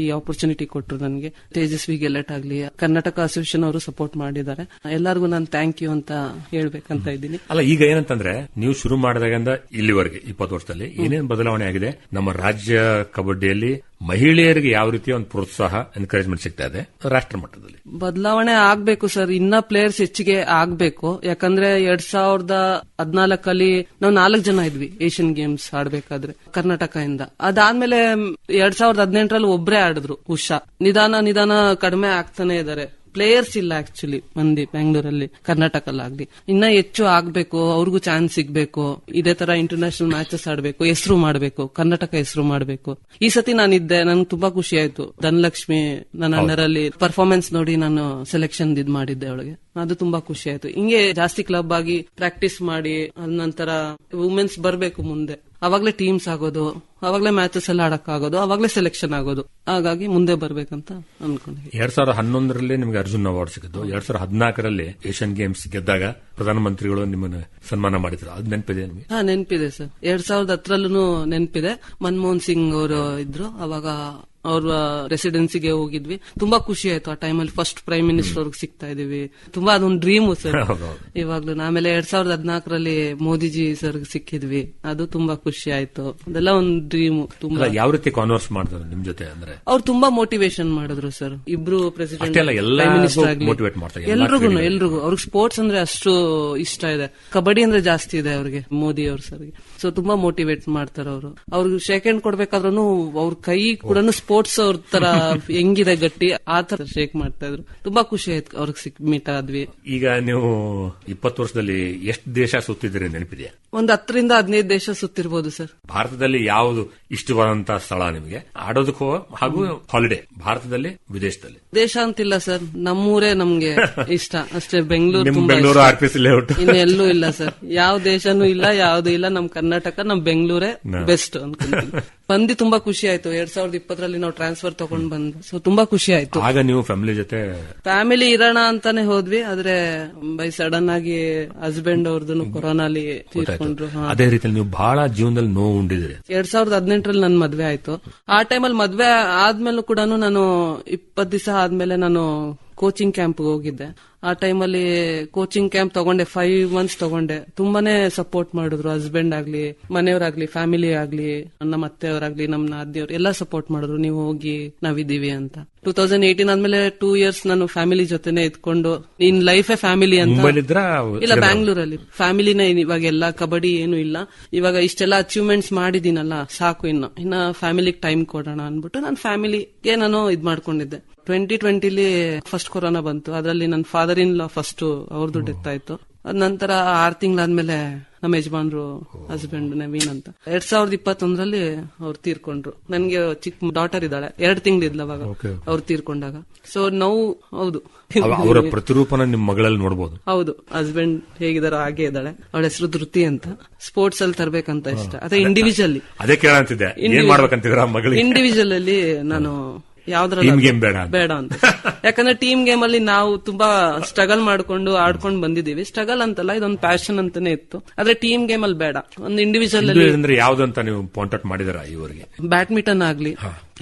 ಈ ಅಪರ್ಚುನಿಟಿ ಕೊಟ್ಟರು ನನಗೆ. ತೇಜಸ್ವಿ ಗೆಲೆಟ್ ಆಗ್ಲಿ, ಕರ್ನಾಟಕ ಅಸೋಸಿಯೇಷನ್ ಅವರು ಸಪೋರ್ಟ್ ಮಾಡಿದ್ದಾರೆ. ಎಲ್ಲರಿಗೂ ನಾನು ಥ್ಯಾಂಕ್ ಯು ಅಂತ ಹೇಳ್ಬೇಕಂತ ಇದ್ದೀನಿ. ಅಲ್ಲ, ಈಗ ಏನಂತಂದ್ರೆ ನೀವು ಶುರು ಮಾಡಿದಾಗಿಂದ ಇಲ್ಲಿವರೆಗೆ 20 ವರ್ಷದಲ್ಲಿ ಏನೇನು ಬದಲಾವಣೆ ಆಗಿದೆ ನಮ್ಮ ರಾಜ್ಯ ಕಬಡ್ಡಿಯಲ್ಲಿ? ಮಹಿಳೆಯರಿಗೆ ಯಾವ ರೀತಿಯ ಒಂದು ಪ್ರೋತ್ಸಾಹ, ಎನ್ಕರೇಜ್ಮೆಂಟ್ ಸಿಗ್ತಾ ಇದೆ ರಾಷ್ಟ್ರ ಮಟ್ಟದಲ್ಲಿ? ಬದಲಾವಣೆ ಆಗ್ಬೇಕು ಸರ್, ಇನ್ನ ಪ್ಲೇಯರ್ಸ್ ಹೆಚ್ಚಿಗೆ ಆಗ್ಬೇಕು. ಯಾಕಂದ್ರೆ 2014 ನಾವು 4 ಜನ ಇದ್ವಿ ಏಷ್ಯನ್ ಗೇಮ್ಸ್ ಆಡ್ಬೇಕಾದ್ರೆ ಕರ್ನಾಟಕದಿಂದ. ಅದಾದ್ಮೇಲೆ 2018 ಒಬ್ರೇ ಆಡಿದ್ರು ಉಷಾ. ನಿಧಾನ ಕಡಿಮೆ ಆಗ್ತಾನೆ ಇದಾರೆ. ಪ್ಲೇಯರ್ಸ್ ಇಲ್ಲ ಆಕ್ಚುಲಿ ಮಂದಿ ಬೆಂಗಳೂರಲ್ಲಿ, ಕರ್ನಾಟಕಲ್ಲಾಗ್ಲಿ. ಇನ್ನ ಹೆಚ್ಚು ಆಗ್ಬೇಕು, ಅವ್ರಿಗೂ ಚಾನ್ಸ್ ಸಿಗ್ಬೇಕು. ಇದೇ ತರ ಇಂಟರ್ನ್ಯಾಷನಲ್ ಮ್ಯಾಚಸ್ ಆಡ್ಬೇಕು, ಹೆಸರು ಮಾಡ್ಬೇಕು, ಕರ್ನಾಟಕ ಹೆಸರು ಮಾಡ್ಬೇಕು. ಈ ಸತಿ ನಾನಿದ್ದೆ, ನನ್ಗೆ ತುಂಬಾ ಖುಷಿ ಆಯ್ತು. ಧನಲಕ್ಷ್ಮಿ ನನ್ನ ಅಂಡರಲ್ಲಿ ಪರ್ಫಾರ್ಮೆನ್ಸ್ ನೋಡಿ ನಾನು ಸೆಲೆಕ್ಷನ್ ಮಾಡಿದ್ದೆ ಅವಳಿಗೆ. ಅದು ತುಂಬಾ ಖುಷಿ ಆಯ್ತು. ಹಿಂಗೆ ಜಾಸ್ತಿ ಕ್ಲಬ್ ಆಗಿ ಪ್ರಾಕ್ಟೀಸ್ ಮಾಡಿ ನಂತರ ವುಮೆನ್ಸ್ ಬರ್ಬೇಕು ಮುಂದೆ. ಅವಾಗ್ಲೇ ಟೀಮ್ಸ್ ಆಗೋದು, ಅವಾಗ್ಲೇ ಮ್ಯಾಚಸ್ ಎಲ್ಲ ಆಡಕ್ಕಾಗೋದು, ಅವಾಗ್ಲೇ ಸೆಲೆಕ್ಷನ್ ಆಗೋದು. ಹಾಗಾಗಿ ಮುಂದೆ ಬರ್ಬೇಕಂತ ಅನ್ಕೊಂಡೆ. 2011 ನಿಮಗೆ ಅರ್ಜುನ್ ಅವಾರ್ಡ್ ಸಿಕ್ಕಿದ್ದು. 2014 ಏಷ್ಯನ್ ಗೇಮ್ಸ್ ಗೆದ್ದಾಗ ಪ್ರಧಾನಮಂತ್ರಿಗಳು ನಿಮ್ಮನ್ನು ಸನ್ಮಾನ ಮಾಡಿದ್ರು. ಅದು ನೆನಪಿದೆ ನಿಮಗೆ? ಹಾ, ನೆನಪಿದೆ ಸರ್. 2010 ನೆನಪಿದೆ. ಮನಮೋಹನ್ ಸಿಂಗ್ ಅವರು ಇದ್ರು ಅವಾಗ. ಅವ್ರ ರೆಸಿಡೆನ್ಸಿಗೆ ಹೋಗಿದ್ವಿ. ತುಂಬಾ ಖುಷಿ ಆಯ್ತು. ಆ ಟೈಮಲ್ಲಿ ಫಸ್ಟ್ ಪ್ರೈಮ್ ಮಿನಿಸ್ಟರ್ ಅವ್ರಿಗೆ ಸಿಗ್ತಾ ಇದೀವಿ. ತುಂಬಾ ಅದೊಂದು ಡ್ರೀಮು ಸರ್ ಇವಾಗ್ಲೂ. ಆಮೇಲೆ 2014 ಮೋದಿಜಿ ಸರ್ ಸಿಕ್ಕಿದ್ವಿ. ಅದು ತುಂಬಾ ಖುಷಿ ಆಯ್ತು. ಅದೆಲ್ಲ ಒಂದು ಡ್ರೀಮು. ತುಂಬಾ ಯಾವ ರೀತಿ ಕಾನ್ವರ್ಸ್ ಮಾಡ್ತಾರೆ ನಿಮ್ ಜೊತೆ? ಅಂದ್ರೆ ಅವ್ರು ತುಂಬಾ ಮೋಟಿವೇಶನ್ ಮಾಡಿದ್ರು ಸರ್. ಇಬ್ರು ಪ್ರೆಸಿಡೆಂಟ್, ಪ್ರೈಮ್ ಮಿನಿಸ್ಟರ್ ಆಗ್ಲಿ, ಎಲ್ರಿಗೂ. ಅವ್ರಿಗೆ ಸ್ಪೋರ್ಟ್ಸ್ ಅಂದ್ರೆ ಅಷ್ಟು ಇಷ್ಟ ಇದೆ. ಕಬಡ್ಡಿ ಅಂದ್ರೆ ಜಾಸ್ತಿ ಇದೆ ಅವ್ರಿಗೆ, ಮೋದಿ ಅವ್ರ ಸರ್ಗೆ. ಸೊ ತುಂಬಾ ಮೋಟಿವೇಟ್ ಮಾಡ್ತಾರೆ ಅವರು. ಅವ್ರಿಗೆ ಶೇಕ್ ಹ್ಯಾಂಡ್ ಕೊಡ್ಬೇಕಾದ್ರೂ ಅವ್ರ ಕೈ ಕೂಡ ಸ್ಪೋರ್ಟ್ಸ್ ಅವ್ರ ತರ ಹೆಂಗಿದೆ ಗಟ್ಟಿ, ಆ ತರ ಶೇಕ್ ಮಾಡ್ತಾ ಇದ್ರು. ತುಂಬಾ ಖುಷಿ ಆಯ್ತು ಅವ್ರಿಗೆ ಮೀಟ್ ಆದ್ವಿ. ಈಗ ನೀವು 20 ವರ್ಷದಲ್ಲಿ ಎಷ್ಟು ದೇಶ ಸುತ್ತಿದ್ರಿ ನೆನಪಿದೆಯಾ? ಒಂದು 10-15 ದೇಶ ಸುತ್ತಿರ್ಬೋದು ಸರ್. ಭಾರತದಲ್ಲಿ ಯಾವುದು ಇಷ್ಟವಾದಂತಹ ಸ್ಥಳ ನಿಮಗೆ ಆಡೋದಕ್ಕೂ ಹಾಗೂ ಹಾಲಿಡೇ? ಭಾರತದಲ್ಲಿ, ವಿದೇಶದಲ್ಲಿ? ದೇಶ ಅಂತಿಲ್ಲ ಸರ್, ನಮ್ಮೂರೇ ನಮ್ಗೆ ಇಷ್ಟ ಅಷ್ಟೇ. ಬೆಂಗಳೂರು ಇನ್ನೆಲ್ಲೂ ಇಲ್ಲ ಸರ್. ಯಾವ ದೇಶನೂ ಇಲ್ಲ, ಯಾವ್ದು ಇಲ್ಲ. ನಮ್ ಕರ್ನಾಟಕ, ನಮ್ ಬೆಂಗಳೂರೇ ಬೆಸ್ಟ್ ಅನ್ಕೊಂತೀನಿ. ಬಂದಿ ತುಂಬಾ ಖುಷಿ ಆಯ್ತು. 2020 ನಾವು ಟ್ರಾನ್ಸ್ಫರ್ ತಗೊಂಡ್ ಬಂದ್. ಸೊ ತುಂಬಾ ಖುಷಿ ಆಯ್ತು. ಆಗ ನೀವು ಫ್ಯಾಮಿಲಿ ಜೊತೆ ಫ್ಯಾಮಿಲಿ ಇರೋಣ ಅಂತಾನೆ ಹೋದ್ವಿ. ಆದ್ರೆ ಬೈ ಸಡನ್ ಆಗಿ ಹಸ್ಬೆಂಡ್ ಅವ್ರದ್ದು ಕೊರೋನಾಲಿ ತೀರ್ಕೊಂಡ್ರು. ಅದೇ ರೀತಿಯಲ್ಲಿ ನೀವು ಬಹಳ ಜೀವನದಲ್ಲಿ ನೋವು ಉಂಡಿದ್ರಿ. 2018 ನನ್ ಮದ್ವೆ ಆಯ್ತು. ಆ ಟೈಮಲ್ಲಿ ಮದ್ವೆ ಆದ್ಮೇಲೂ ಕೂಡ ನಾನು 20 ದಿವಸ ಆದ್ಮೇಲೆ ನಾನು ಕೋಚಿಂಗ್ ಕ್ಯಾಂಪ್ ಹೋಗಿದ್ದೆ. ಆ ಟೈಮಲ್ಲಿ ಕೋಚಿಂಗ್ ಕ್ಯಾಂಪ್ ತಗೊಂಡೆ, 5 months ತಗೊಂಡೆ. ತುಂಬಾನೇ ಸಪೋರ್ಟ್ ಮಾಡಿದ್ರು. ಹಸ್ಬೆಂಡ್ ಆಗ್ಲಿ, ಮನೆಯವರಾಗ್ಲಿ, ಫ್ಯಾಮಿಲಿ ಆಗ್ಲಿ, ನಮ್ಮ ಅತ್ತೆಯವರಾಗ್ಲಿ, ನಮ್ಮ ನಾದಿಯವ್ರು ಎಲ್ಲ ಸಪೋರ್ಟ್ ಮಾಡಿದ್ರು. ನೀವು ಹೋಗಿ, ನಾವಿದ್ದೀವಿ ಅಂತ. 2018 ಆದ್ಮೇಲೆ 2 years ನಾನು ಫ್ಯಾಮಿಲಿ ಜೊತೆನೆ ಇದ್ಕೊಂಡು, ಇನ್ ಲೈಫೇ ಫ್ಯಾಮಿಲಿ ಅಂತ. ಇಲ್ಲ, ಬ್ಯಾಂಗ್ಳೂರಲ್ಲಿ ಫ್ಯಾಮಿಲಿನೇ. ಇವಾಗ ಎಲ್ಲ ಕಬಡ್ಡಿ ಏನು ಇಲ್ಲ. ಇವಾಗ ಇಷ್ಟೆಲ್ಲ ಅಚೀವ್ಮೆಂಟ್ಸ್ ಮಾಡಿದೀನಲ್ಲ, ಸಾಕು, ಇನ್ನ ಫ್ಯಾಮಿಲಿಗೆ ಟೈಮ್ ಕೊಡೋಣ ಅನ್ಬಿಟ್ಟು ನಾನು ಫ್ಯಾಮಿಲಿಗೆ ನಾನು ಇದ್ ಮಾಡ್ಕೊಂಡಿದ್ದೆ. 2020 ಫಸ್ಟ್ ಕೊರೋನಾ ಬಂತು. ಅದರಲ್ಲಿ ನನ್ನ ಫಾದರ್ ಇನ್ ಲಾ ಫಸ್ಟ್ ಅವ್ರದ್ದು ಡೆತ್ ಆಯ್ತು. ಅದ್ ನಂತರ 6 ತಿಂಗಳಾದ್ಮೇಲೆ ನಮ್ಮ ಯಜಮಾನ್ರು ಹಸ್ಬೆಂಡ್ ನವೀನ್ ಅಂತ 2021 ಅವ್ರು ತೀರ್ಕೊಂಡ್ರು. ನನ್ಗೆ ಚಿಕ್ಕ ಡಾಟರ್ ಇದ್ದಾಳೆ, 2 ತಿಂಗಳಿದ್ಲ ಅವಾಗ ಅವ್ರು ತೀರ್ಕೊಂಡಾಗ. ಸೊ ನೋವು, ಹೌದು, ಅವರ ಪ್ರತಿರೂಪನ ನಿಮ್ ಮಗಳಲ್ಲಿ ನೋಡಬಹುದು. ಹೌದು, ಹಸ್ಬೆಂಡ್ ಹೇಗಿದಾರೋ ಹಾಗೆ ಇದ್ದಾಳೆ. ಅವಳ ಹೆಸರು ಧೃತಿ ಅಂತ. ಸ್ಪೋರ್ಟ್ಸ್ ಅಲ್ಲಿ ತರ್ಬೇಕಂತ ಇಷ್ಟ. ಅದೇ ಇಂಡಿವಿಜುವಲ್, ಅದೇ ಕೇಳಂತಿದ್ದೆ, ಏನ್ ಮಾಡ್ಬೇಕಂತಿದ್ರ ಮಗಳಿಗೆ? ಇಂಡಿವಿಜುವಲ್ ಅಲ್ಲಿ ನಾನು ಯಾವ್ದ್ರಲ್ಲಿ ಬೇಡ ಅಂತ. ಯಾಕಂದ್ರೆ ಟೀಮ್ ಗೇಮ್ ಅಲ್ಲಿ ನಾವು ತುಂಬಾ ಸ್ಟ್ರಗಲ್ ಮಾಡ್ಕೊಂಡು ಆಡ್ಕೊಂಡು ಬಂದಿದೀವಿ. ಸ್ಟ್ರಗಲ್ ಅಂತಲ್ಲ, ಇದೊಂದು ಪ್ಯಾಷನ್ ಅಂತಾನೆ ಇತ್ತು. ಆದ್ರೆ ಟೀಮ್ ಗೇಮ್ ಅಲ್ಲಿ ಬೇಡ. ಒಂದು ಇಂಡಿವಿಜುವಲ್ ಅಂದ್ರೆ ಯಾವ್ದಂತ ನೀವು ಪಾಯಿಂಟ್ ಔಟ್ ಮಾಡಿದಾರ ಇವರಿಗೆ? ಬ್ಯಾಡ್ಮಿಂಟನ್ ಆಗ್ಲಿ,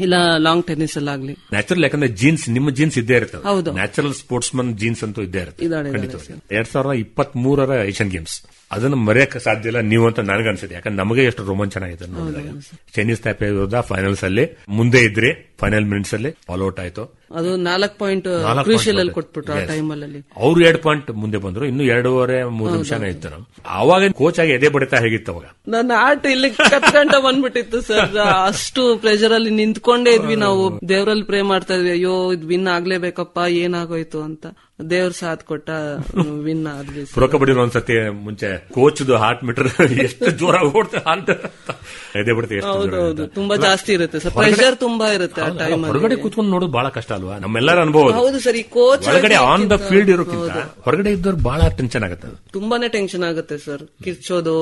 ಇಲ್ಲ ಲಾಂಗ್ ಟೆನ್ನಿಸ್ ಅಲ್ಲಿ ಆಗ್ಲಿ. ನ್ಯಾಚುರಲ್, ಯಾಕಂದ್ರೆ ಜೀನ್ಸ್, ನಿಮ್ಮ ಜೀನ್ಸ್ ಇದ್ದೇ ಇರ್ತದೆ. ಹೌದು, ನ್ಯಾಚುರಲ್ ಸ್ಪೋರ್ಟ್ಸ್ ಮನ್ ಜೀನ್ಸ್ ಅಂತೂ ಇದ್ದೇ ಇರುತ್ತೆ. 2023 ಏಷ್ಯನ್ ಗೇಮ್ಸ್ ಅದನ್ನು ಮರೆಯಕ್ಕೆ ಸಾಧ್ಯ ಇಲ್ಲ ನೀವು ಅಂತ ನನಗನ್ಸುತ್ತೆ. ಯಾಕಂದ್ರೆ ನಮಗೆ ಎಷ್ಟು ರೋಮಾಂಚನ ಆಗಿದೆ ನೋಡಿದಾಗ. ಚೈನೀಸ್ ತಾಯ್ಪೆ ವಿರುದ್ಧ ಫೈನಲ್ಸ್ ಅಲ್ಲಿ ಮುಂದೆ ಇದ್ರಿ, ಫೈನಲ್ ಮಿನಿಟ್ಸ್ ಅಲ್ಲಿ ಫಾಲೋ ಔಟ್ ಆಯ್ತು. ಅದು 4 ಪಾಯಿಂಟ್ ಕ್ರೂಷಿಯಲ್ ಅಲ್ಲಿ ಕೊಟ್ಬಿಟ್ರು ಆ ಟೈಮಲ್ಲಿ. ಅವ್ರು 2 ಪಾಯಿಂಟ್ ಮುಂದೆ ಬಂದ್ರು. ಇನ್ನು 2.5-3 ನಿಮಿಷನೇ ಇತ್ತು. ಅವಾಗ ಕೋಚ್ ಆಗಿ ಎದೆ ಬಡಿತಾ ಹೇಗಿತ್ತು ಅವಾಗ? ನನ್ನ ಆಟ ಇಲ್ಲಿ ಕತ್ಕಂಟ ಬಂದ್ಬಿಟ್ಟಿತ್ತು ಸರ್. ಅಷ್ಟು ಪ್ರೆಷರ್ ಅಲ್ಲಿ ನಿಂತ್ಕೊಂಡೇ ಇದ್ವಿ ನಾವು. ದೇವರಲ್ಲಿ ಪ್ರೇ ಮಾಡ್ತಾ ಇದ್ವಿ, ಅಯ್ಯೋ ಇದು ವಿನ್ ಆಗ್ಲೇಬೇಕಪ್ಪ, ಏನಾಗೋಯ್ತು ಅಂತ. ದೇವ್ರ ಸಾಥ್ ಕೊಟ್ಟ, ವಿನ್ ಆದ್ವಿ. ಪ್ರೊ ಕಬಡ್ಡಿ ಒಂದ್ಸತಿ ಮುಂಚೆ ಕೋಚ್ದು ಹಾರ್ಟ್ ಮೀಟರ್ ಎಷ್ಟು ಜೋರಾಗಿ ಓಡ್ತಾ ಎದೆ ಬಡಿತ. ಹೌದೌದು, ತುಂಬಾ ಜಾಸ್ತಿ ಇರುತ್ತೆ ಸರ್, ಪ್ರೆಷರ್ ತುಂಬಾ ಇರುತ್ತೆ ಆ ಟೈಮ್. ಹೊರಗಡೆ ಕೂತ್ಕೊಂಡು ನೋಡೋದು ಬಹಳ ಕಷ್ಟ ಅಲ್ವಾ? ನಮ್ಮೆಲ್ಲರ ಅನುಭವ. ಹೌದು ಸರ್, ಈ ಕೋಚ್ ಹೊರಗಡೆ ಆನ್ ದ ಫೀಲ್ಡ್ ಇರೋಕ್ಕಿಂತ ಹೊರಗಡೆ ಇದ್ದವ್ರು ಬಹಳ ಟೆನ್ಷನ್ ಆಗುತ್ತೆ. ತುಂಬಾನೇ ಟೆನ್ಷನ್ ಆಗುತ್ತೆ ಸರ್. ಕಿರ್ಚೋದು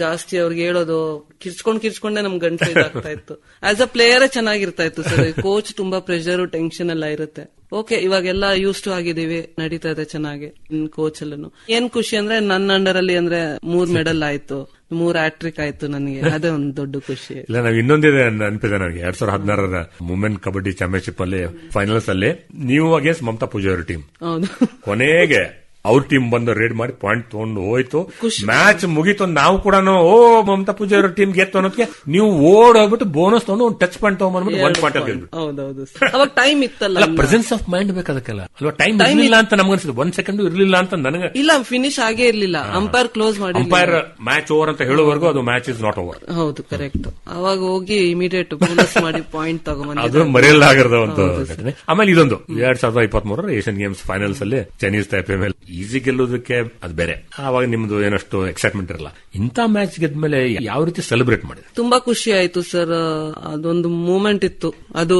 ಜಾಸ್ತಿ, ಅವ್ರಿಗೆ ಹೇಳೋದು, ಕಿರ್ಚ್ಕೊಂಡೇ ನಮ್ ಗಂಟೆ ಇದಾಗ್ತಾ ಇತ್ತು. ಆಸ್ ಅ ಪ್ಲೇಯರೇ ಚೆನ್ನಾಗಿರ್ತಾ ಇತ್ತು ಸರ್. ಕೋಚ್ ತುಂಬಾ ಪ್ರೆಷರ್, ಟೆನ್ಷನ್ ಎಲ್ಲ ಇರುತ್ತೆ. ಓಕೆ ಇವಾಗೆಲ್ಲ ಯೂಸ್ ಟು ಆಗಿದೀವಿ, ನಡೀತಾ ಇದೆ ಚೆನ್ನಾಗಿ. ಕೋಚ್ ಅಲ್ಲೂ ಏನ್ ಖುಷಿ ಅಂದ್ರೆ ನನ್ನ ಅಂಡರ್ ಅಲ್ಲಿ ಅಂದ್ರೆ 3 ಮೆಡಲ್ ಆಯ್ತು, 3 ಹ್ಯಾಟ್ರಿಕ್ ಆಯ್ತು ನನಗೆ. ಅದೇ ಒಂದು ದೊಡ್ಡ ಖುಷಿ. ಇಲ್ಲ, ನಾವ್ ಇನ್ನೊಂದಿದೆ ನೆನಪಿದೆ ನನಗೆ. 2016 ವುಮೆನ್ ಕಬಡ್ಡಿ ಚಾಂಪಿಯನ್ಶಿಪ್ ಅಲ್ಲಿ ಫೈನಲ್ಸ್ ಅಲ್ಲಿ ನೀವು ಅಗೇನ್ಸ್ಟ್ ಮಮತಾ ಪೂಜಾರಿ ಟೀಮ್, ಹೌದು, ಕೊನೆಗೆ ಅವ್ರ ಟೀಮ್ ಬಂದು ರೇಡ್ ಮಾಡಿ ಪಾಯಿಂಟ್ ತಗೊಂಡು ಹೋಯ್ತು. ಮ್ಯಾಚ್ ಮುಗೀತು, ನಾವು ಕೂಡ ಮಮತಾ ಪೂಜಾರಿ ಟೀಮ್ ಗೆತ್ತು ಅನ್ನೋದಕ್ಕೆ ನೀವು ಓಡ್ ಹೋಗ್ಬಿಟ್ಟು ಬೋನಸ್ ತಗೊಂಡು ಒಂದು ಟಚ್ ಪಾಯಿಂಟ್ ತಗೊಂಡ್ಬಿಟ್ಟು 1 ಪಾಯಿಂಟ್ ಅಲ್ಲಿ ಗೆಲ್ಬಿಟ್ಟು. ಹೌದೌದು, ಅವಾಗ ಟೈಮ್ ಇತ್ತಲ್ಲ, ಪ್ರೆಸೆನ್ಸ್ ಆಫ್ ಮೈಂಡ್ ಬೇಕಾದಕ್ಕೆಲ್ಲ ಅಲ್ವಾ. ಟೈಮ್ ಇರಲಿಲ್ಲ ಅಂತ ನಮ್ಗನ್ಸಿದ್ರು, 1 ಸೆಕೆಂಡ್ ಇರ್ಲಿಲ್ಲ ಅಂತ ನನಗೆ. ಇಲ್ಲ, ಫಿನಿಶ್ ಆಗೇ ಇರ್ಲಿಲ್ಲ, ಅಂಪೈರ್ ಕ್ಲೋಸ್ ಮಾಡಿ, ಅಂಪೈರ್ ಮ್ಯಾಚ್ ಓವರ್ ಅಂತ ಹೇಳುವವರೆಗೂ ಅದು ಮ್ಯಾಚ್ ಇಸ್ ನಾಟ್ ಓವರ್. ಹೌದು, ಕರೆಕ್ಟ್. ಅವಾಗ ಹೋಗಿ ಇಮಿಡಿಯೇಟ್ ಬೋನಸ್ ಮಾಡಿ ಪಾಯಿಂಟ್ ತಗೊಂಡ್ಬಂದ, ಅದು ಮರೆಯಲಾಗದ ಒಂದು ಘಟನೆ. ಆಮೇಲೆ ಇದೊಂದು 2023 ಏಷ್ಯನ್ ಗೇಮ್ಸ್ ಫೈನಲ್ಸ್ ಅಲ್ಲಿ ಚೈನೀಸ್ ತೈಪೆ ಮೇಲೆ ಈಸಿ ಗೆಲ್ಲೋದಕ್ಕೆ ಅದು ಬೇರೆ. ಆವಾಗ ನಿಮ್ದು ಏನಷ್ಟು ಎಕ್ಸೈಟ್ಮೆಂಟ್ ಇರಲ್ಲ. ಇಂಥ ಮ್ಯಾಚ್ ಗೆದ್ಮೇಲೆ ಯಾವ ರೀತಿ ಸೆಲೆಬ್ರೇಟ್ ಮಾಡಿದ್ರೆ? ತುಂಬಾ ಖುಷಿ ಆಯ್ತು ಸರ್. ಅದೊಂದು ಮೂಮೆಂಟ್ ಇತ್ತು, ಅದು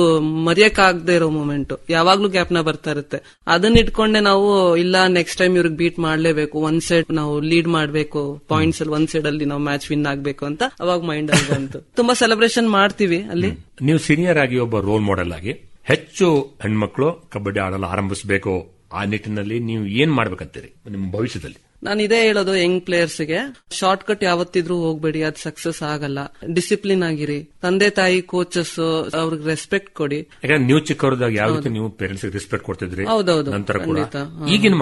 ಮರೆಯಕ್ ಆಗದೆ ಇರೋ ಮೂಮೆಂಟ್. ಯಾವಾಗ್ಲೂ ಗ್ಯಾಪ್ನ ಬರ್ತಾ ಇರುತ್ತೆ. ಅದನ್ನ ಇಟ್ಕೊಂಡೆ ನಾವು ಇಲ್ಲ ನೆಕ್ಸ್ಟ್ ಟೈಮ್ ಇವ್ರಿಗೆ ಬೀಟ್ ಮಾಡ್ಲೇಬೇಕು, 1 ಸೈಡ್ ನಾವು ಲೀಡ್ ಮಾಡ್ಬೇಕು, ಪಾಯಿಂಟ್ಸ್ ಅಲ್ಲಿ 1 ಸೈಡ್ ಅಲ್ಲಿ ನಾವು ಮ್ಯಾಚ್ ವಿನ್ ಆಗ್ಬೇಕು ಅಂತ ಅವಾಗ ಮೈಂಡ್ ಅಲ್ಲಿ ಬಂತು. ತುಂಬಾ ಸೆಲೆಬ್ರೇಷನ್ ಮಾಡ್ತೀವಿ ಅಲ್ಲಿ. ನೀವು ಸೀನಿಯರ್ ಆಗಿ ಒಬ್ಬ ರೋಲ್ ಮಾಡೆಲ್ ಆಗಿ ಹೆಚ್ಚು ಹೆಣ್ಮಕ್ಳು ಕಬಡ್ಡಿ ಆಡಲು ಆರಂಭಿಸಬೇಕು, ಆ ನಿಟ್ಟಿನಲ್ಲಿ ನೀವು ಏನ್ ಮಾಡ್ಬೇಕಂತೀರಿ ನಿಮ್ಮ ಭವಿಷ್ಯದಲ್ಲಿ? ನಾನು ಇದೇ ಹೇಳೋದು ಯಂಗ್ ಪ್ಲೇಯರ್ಸ್ ಗೆ, ಶಾರ್ಟ್ ಕಟ್ ಯಾವತ್ತಿದ್ರು ಹೋಗ್ಬೇಡಿ, ಅದು ಸಕ್ಸಸ್ ಆಗಲ್ಲ. ಡಿಸಿಪ್ಲಿನ್ ಆಗಿರಿ, ತಂದೆ ತಾಯಿ ಕೋಚಸ್ ಅವ್ರಿಗೆ ರೆಸ್ಪೆಕ್ಟ್ ಕೊಡಿ. ಯಾಕಂದ್ರೆ ನೀವು ಚಿಕ್ಕವರದಾಗ ಯಾವ ರೀತಿ ನೀವು ಪೇರೆಂಟ್ಸ್ ರೆಸ್ಪೆಕ್ಟ್ ಕೊಡ್ತಿದ್ರಿ, ಹೌದೌದು, ನಂತರ ಕೂಡ ಈಗಿನ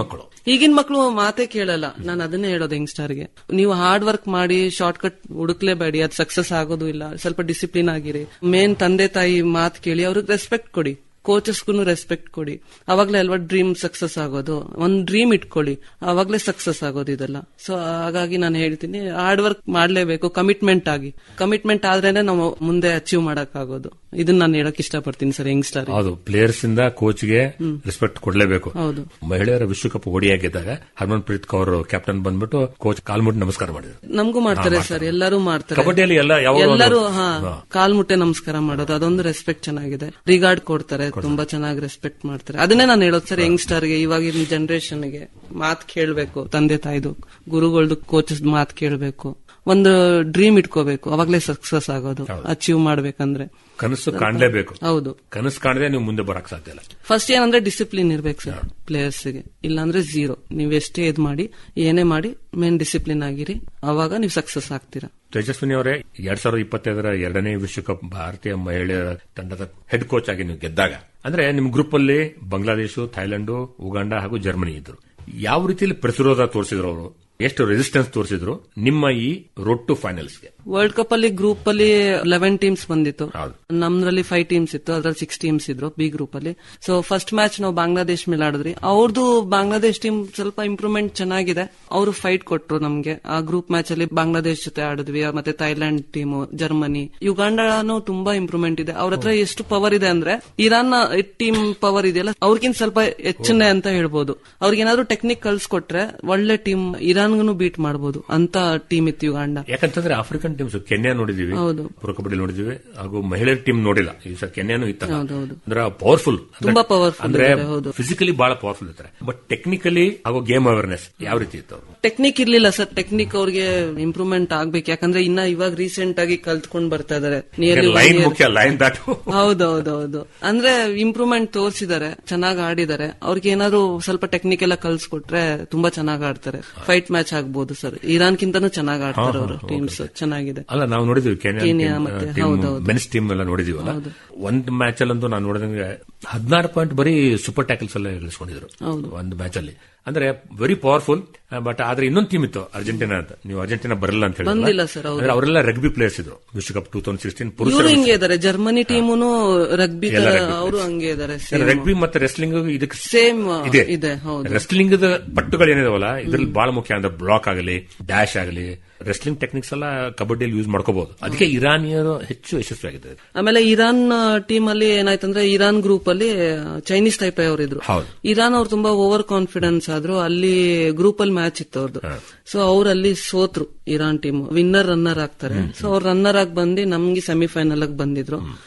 ಮಕ್ಕಳು ಮಾತೇ ಕೇಳಲ್ಲ. ನಾನು ಅದನ್ನೇ ಹೇಳೋದು ಯಂಗ್ಸ್ಟರ್ ಗೆ, ನೀವು ಹಾರ್ಡ್ ವರ್ಕ್ ಮಾಡಿ ಶಾರ್ಟ್ ಕಟ್ ಹುಡುಕ್ಲೇಬೇಡಿ, ಅದು ಸಕ್ಸಸ್ ಆಗೋದು ಇಲ್ಲ. ಸ್ವಲ್ಪ ಡಿಸಿಪ್ಲಿನ್ ಆಗಿರಿ, ಮೇನ್ ತಂದೆ ತಾಯಿ ಮಾತು ಕೇಳಿ, ಅವ್ರಿಗೆ ರೆಸ್ಪೆಕ್ಟ್ ಕೊಡಿ, ಕೋಚಸ್ಗೂ ರೆಸ್ಪೆಕ್ಟ್ ಕೊಡಿ. ಅವಾಗ್ಲೇ ಅಲ್ವಾ ಡ್ರೀಮ್ ಸಕ್ಸಸ್ ಆಗೋದು. ಒಂದ್ ಡ್ರೀಮ್ ಇಟ್ಕೊಳ್ಳಿ, ಅವಾಗ್ಲೇ ಸಕ್ಸಸ್ ಆಗೋದು ಇದೆಲ್ಲ. ಸೊ ಹಾಗಾಗಿ ನಾನು ಹೇಳ್ತೀನಿ, ಹಾರ್ಡ್ ವರ್ಕ್ ಮಾಡ್ಲೇಬೇಕು, ಕಮಿಟ್ಮೆಂಟ್ ಆದ್ರೇನೆ ನಾವು ಮುಂದೆ ಅಚೀವ್ ಮಾಡಕ್ ಆಗೋದು. ಇದನ್ನ ನಾನು ಹೇಳಕ್ ಇಷ್ಟಪಡ್ತೀನಿ ಸರ್ ಯಂಗ್ಸ್ಟರ್. ಹೌದು, ಪ್ಲೇಯರ್ಸ್ ಇಂದ ಕೋಚ್ಗೆ ರೆಸ್ಪೆಕ್ಟ್ ಕೊಡ್ಲೇಬೇಕು. ಹೌದು, ಮಹಿಳೆಯರ ವಿಶ್ವಕಪ್ ಓಡಿಯಾಗಿದ್ದಾಗ ಹರ್ಮನ್ ಪ್ರೀತ್ ಕೌರ್ ಕ್ಯಾಪ್ಟನ್ ಬಂದ್ಬಿಟ್ಟು ಕೋಚ್ ಕಾಲ್ಮುಟ್ಟಿ ನಮಸ್ಕಾರ ಮಾಡಿದ್ರು. ನಮಗೂ ಮಾಡ್ತಾರೆ ಸರ್, ಎಲ್ಲರೂ ಮಾಡ್ತಾರೆ. ಕಬಡ್ಡಿಯಲ್ಲಿ ಎಲ್ಲರೂ ಕಾಲ್ಮುಟ್ಟೆ ನಮಸ್ಕಾರ ಮಾಡೋದು, ಅದೊಂದು ರೆಸ್ಪೆಕ್ಟ್ ಚೆನ್ನಾಗಿದೆ. ರಿಗಾರ್ಡ್ ಕೊಡ್ತಾರೆ, ತುಂಬಾ ಚೆನ್ನಾಗಿ ರೆಸ್ಪೆಕ್ಟ್ ಮಾಡ್ತಾರೆ. ಅದನ್ನೇ ನಾನು ಹೇಳೋದು ಸರ್ ಯಂಗ್ಸ್ಟರ್ ಗೆ, ಇವಾಗಿನ ಜನರೇಷನ್ ಗೆ ಮಾತ್ ಕೇಳ್ಬೇಕು, ತಂದೆ ತಾಯಿದು ಗುರುಗಳದು ಕೋಚಸ್ ಮಾತ್ ಕೇಳ್ಬೇಕು, ಒಂದು ಡ್ರೀಮ್ ಇಟ್ಕೋಬೇಕು, ಅವಾಗ್ಲೇ ಸಕ್ಸಸ್ ಆಗೋದು. ಅಚೀವ್ ಮಾಡ್ಬೇಕಂದ್ರೆ ಕನಸು ಕಾಣಲೇಬೇಕು. ಹೌದು, ಕನಸು ಕಾಣದೆ ನೀವು ಮುಂದೆ ಬರಕ್ ಸಾಧ್ಯ ಇಲ್ಲ. ಫಸ್ಟ್ ಏನಂದ್ರೆ ಡಿಸಿಪ್ಲಿನ್ ಇರ್ಬೇಕು ಸರ್ ಪ್ಲೇಯರ್ಸ್ ಗೆ, ಇಲ್ಲಾಂದ್ರೆ ಝೀರೋ. ನೀವ್ ಎಷ್ಟೇ ಇದ್ ಮಾಡಿ, ಏನೇ ಮಾಡಿ, ಮೇನ್ ಡಿಸಿಪ್ಲಿನ್ ಆಗಿರಿ, ಅವಾಗ ನೀವು ಸಕ್ಸಸ್ ಆಗ್ತೀರಾ. ತೇಜಸ್ವಿನಿ ಅವರೇ, 2025 2ನೇ ವಿಶ್ವಕಪ್ ಭಾರತೀಯ ಮಹಿಳೆಯರ ತಂಡದ ಹೆಡ್ ಕೋಚ್ ಆಗಿ ನೀವು ಗೆದ್ದಾಗ, ಅಂದ್ರೆ ನಿಮ್ ಗ್ರೂಪ್ ಅಲ್ಲಿ ಬಾಂಗ್ಲಾದೇಶ, ಥೈಲ್ಯಾಂಡ್, ಉಗಾಂಡ ಹಾಗೂ ಜರ್ಮನಿ ಇದ್ರು. ಯಾವ ರೀತಿಯಲ್ಲಿ ಪ್ರತಿರೋಧ ತೋರಿಸಿದ್ರು ಅವರು, ಎಷ್ಟು ರೆಸಿಸ್ಟೆನ್ಸ್ ತೋರಿಸಿದ್ರು ನಿಮ್ಮ ಈ ರೋಡ್ ಟು ಫೈನಲ್ಸ್ಗೆ? ವರ್ಲ್ಡ್ ಕಪ್ ಅಲ್ಲಿ ಗ್ರೂಪ್ ಅಲ್ಲಿ 11 ಟೀಮ್ಸ್ ಬಂದಿತ್ತು, ನಮ್ದ್ರಲ್ಲಿ 5 ಟೀಮ್ಸ್ ಇತ್ತು, ಅದ್ರಲ್ಲಿ 6 ಟೀಮ್ಸ್ ಇದ್ರು ಬಿ ಗ್ರೂಪ್ ಅಲ್ಲಿ. ಸೊ ಫಸ್ಟ್ ಮ್ಯಾಚ್ ನಾವು ಬಾಂಗ್ಲಾದೇಶ್ ಮೇಲೆ ಆಡಿದ್ರಿ. ಅವ್ರದ್ದು ಬಾಂಗ್ಲಾದೇಶ್ ಟೀಮ್ ಸ್ವಲ್ಪ ಇಂಪ್ರೂವ್ಮೆಂಟ್ ಚೆನ್ನಾಗಿದೆ, ಅವರು ಫೈಟ್ ಕೊಟ್ರು ನಮ್ಗೆ. ಆ ಗ್ರೂಪ್ ಮ್ಯಾಚ್ ಅಲ್ಲಿ ಬಾಂಗ್ಲಾದೇಶ್ ಜೊತೆ ಆಡಿದ್ವಿ, ಮತ್ತೆ ಥೈಲ್ಯಾಂಡ್ ಟೀಮ್, ಜರ್ಮನಿ, ಯುಗಾಂಡನು ತುಂಬಾ ಇಂಪ್ರೂವ್ಮೆಂಟ್ ಇದೆ. ಅವ್ರ ಹತ್ರ ಎಷ್ಟು ಪವರ್ ಇದೆ ಅಂದ್ರೆ, ಇರಾನ್ ಟೀಮ್ ಪವರ್ ಇದೆಯಲ್ಲ ಅವ್ರಿಗಿಂತ ಸ್ವಲ್ಪ ಹೆಚ್ಚಿನ ಅಂತ ಹೇಳ್ಬೋದು. ಅವ್ರಿಗೇನಾದ್ರು ಟೆಕ್ನಿಕ್ ಕಳ್ಸಿಕೊಟ್ರೆ ಒಳ್ಳೆ ಟೀಮ್, ಇರಾನ್ಗೂ ಬೀಟ್ ಮಾಡಬಹುದು ಅಂತ ಟೀಮ್ ಇತ್ತು ಯುಗಾಂಡ. ಯಾಕಂತಂದ್ರೆ ಆಫ್ರಿಕನ್ ಟೀಮ್ಸ್ ಕೆನ್ಯಾ ನೋಡಿದೀವಿ, ಪ್ರೊ ಕಬಡ್ಡಿ ನೋಡಿದೀವಿ, ಹಾಗೂ ಮಹಿಳೆಯರ ಟೀಮ್ ನೋಡಿಲ್ಲ. ಈ ಸರ್ ಕೆನ್ಯಾನು ಇತ್ತ, ಅಂದ್ರೆ ಪವರ್ಫುಲ್, ತುಂಬಾ ಪವರ್ಫುಲ್, ಅಂದ್ರೆ ಫಿಸಿಕಲಿ ಬಹಳ ಪವರ್ಫುಲ್ ಇರ್ತಾರೆ. ಬಟ್ ಟೆಕ್ನಿಕಲಿ ಹಾಗೂ ಗೇಮ್ ಅವೇರ್ನೆಸ್ ಯಾವ ರೀತಿ ಇತ್ತು? ಟೆಕ್ನಿಕ್ ಇರ್ಲಿಲ್ಲ ಸರ್. ಟೆಕ್ನಿಕ್ ಅವ್ರಿಗೆ ಇಂಪ್ರೂವ್ಮೆಂಟ್ ಆಗ್ಬೇಕು, ಯಾಕಂದ್ರೆ ಇವಾಗ ರೀಸೆಂಟ್ ಆಗಿ ಕಲ್ತ್ಕೊಂಡ್ ಬರ್ತಾ ಇದಾರೆ. ಹೌದೌದೌದು, ಅಂದ್ರೆ ಇಂಪ್ರೂವ್ಮೆಂಟ್ ತೋರಿಸಿದ್ದಾರೆ, ಚೆನ್ನಾಗಿ ಆಡಿದ್ದಾರೆ. ಅವ್ರಿಗೆ ಏನಾದ್ರು ಸ್ವಲ್ಪ ಟೆಕ್ನಿಕ್ ಎಲ್ಲ ಕಲ್ಸ್ಕೊಟ್ರೆ ತುಂಬಾ ಚೆನ್ನಾಗಿ ಆಡ್ತಾರೆ. ಫೈಟ್ ಮ್ಯಾಚ್ ಆಗ್ಬಹುದು ಸರ್. ಇರಾನ್ ಕಿಂತನೂ ಚೆನ್ನಾಗಿ ಆಡ್ತಾರೆ ಅವರು ಟೀಮ್ಸ್, ಚೆನ್ನಾಗಿದೆ. ಅಲ್ಲ, ನಾವು ನೋಡಿದ್ವಿ ಕೆನ್ಯಾ ಮೆನ್ಸ್ ಟೀಮ್ ಎಲ್ಲ ನೋಡಿದೀವಲ್ಲ. ಒಂದು ಮ್ಯಾಚ್ ಅಲ್ಲಂತೂ ನಾನು ನೋಡಿದಂಗೆ 16 ಪಾಯಿಂಟ್ ಬರೀ ಸೂಪರ್ ಟ್ಯಾಕಲ್ಸ್ ಎಲ್ಲ ಗಳಿಸ್ಕೊಂಡಿದ್ರು ಒಂದು ಮ್ಯಾಚ್ ಅಲ್ಲಿ. ಅಂದ್ರೆ ವೆರಿ ಪವರ್ಫುಲ್. ಬಟ್ ಆದ್ರೆ ಇನ್ನೊಂದು ಟೀಮ್ ಇತ್ತು ಅರ್ಜೆಂಟಿನಾ ಅಂತ. ನೀವು ಅರ್ಜೆಂಟಿನಾ ಬರಲ್ಲ ಅಂತ ಹೇಳಿ, ಅವರೆಲ್ಲ ರಗ್ಬಿ ಪ್ಲೇಯರ್ಸ್ ಇದ್ರು. ವಿಶ್ವಕಪ್ 2016 ಪುರುಷರು ಹಿಂಗೆ ಇದಾರೆ. ಜರ್ಮನಿ ಟೀಮು ರಗ್ಬಿ ಅವರು ಹಂಗೆ ಇದಾರೆ. ರಗ್ಬಿ ಮತ್ತೆ ರೆಸ್ಲಿಂಗ್ ಇದಕ್ಕೆ ಸೇಮ್ ಇದೆ. ರೆಸ್ಲಿಂಗ್ ಪಟ್ಟುಗಳು ಏನಿದಾವಲ್ಲ, ಇದ್ರಲ್ಲಿ ಬಹಳ ಮುಖ್ಯ. ಅಂದ್ರೆ ಬ್ಲಾಕ್ ಆಗಲಿ, ಡ್ಯಾಶ್ ಆಗಲಿ, ರೆಸ್ಲಿಂಗ್ ಟೆಕ್ನಿಕ್ಸ್ ಎಲ್ಲ ಕಬಡ್ಡಿಯಲ್ಲಿ ಯೂಸ್ ಮಾಡ್ಕೋಬಹುದು. ಅದಕ್ಕೆ ಇರಾನಿಯರು ಹೆಚ್ಚು ಯಶಸ್ವಿಯಾಗಿದ್ದಾರೆ. ಆಮೇಲೆ ಇರಾನ್ ಟೀಮ್ ಅಲ್ಲಿ ಏನಾಯ್ತಂದ್ರೆ, ಇರಾನ್ ಗ್ರೂಪ್ ಅಲ್ಲಿ ಚೈನೀಸ್ ಟೈಪೇ ಅವರಿದ್ರು. ಇರಾನ್ ಅವ್ರು ತುಂಬಾ ಓವರ್ ಕಾನ್ಫಿಡೆನ್ಸ್ ಆದ್ರು. ಅಲ್ಲಿ ಗ್ರೂಪ್ ಅಲ್ಲಿ ಮ್ಯಾಚ್ ಇತ್ತು ಅವ್ರದ್ದು. ಸೊ ಅವ್ರಲ್ಲಿ ಸೋತ್ರು ಇರಾನ್ ಟೀಮ್ ವಿನ್ನರ್ ರನ್ನರ್ ಆಗ್ತಾರೆ. ಸೊ ಅವ್ರು ರನ್ನರ್ ಆಗಿ ಬಂದು ನಮ್ಗೆ ಸೆಮಿಫೈನಲ್ ಆಗಿ ಬಂದಿದ್ರು.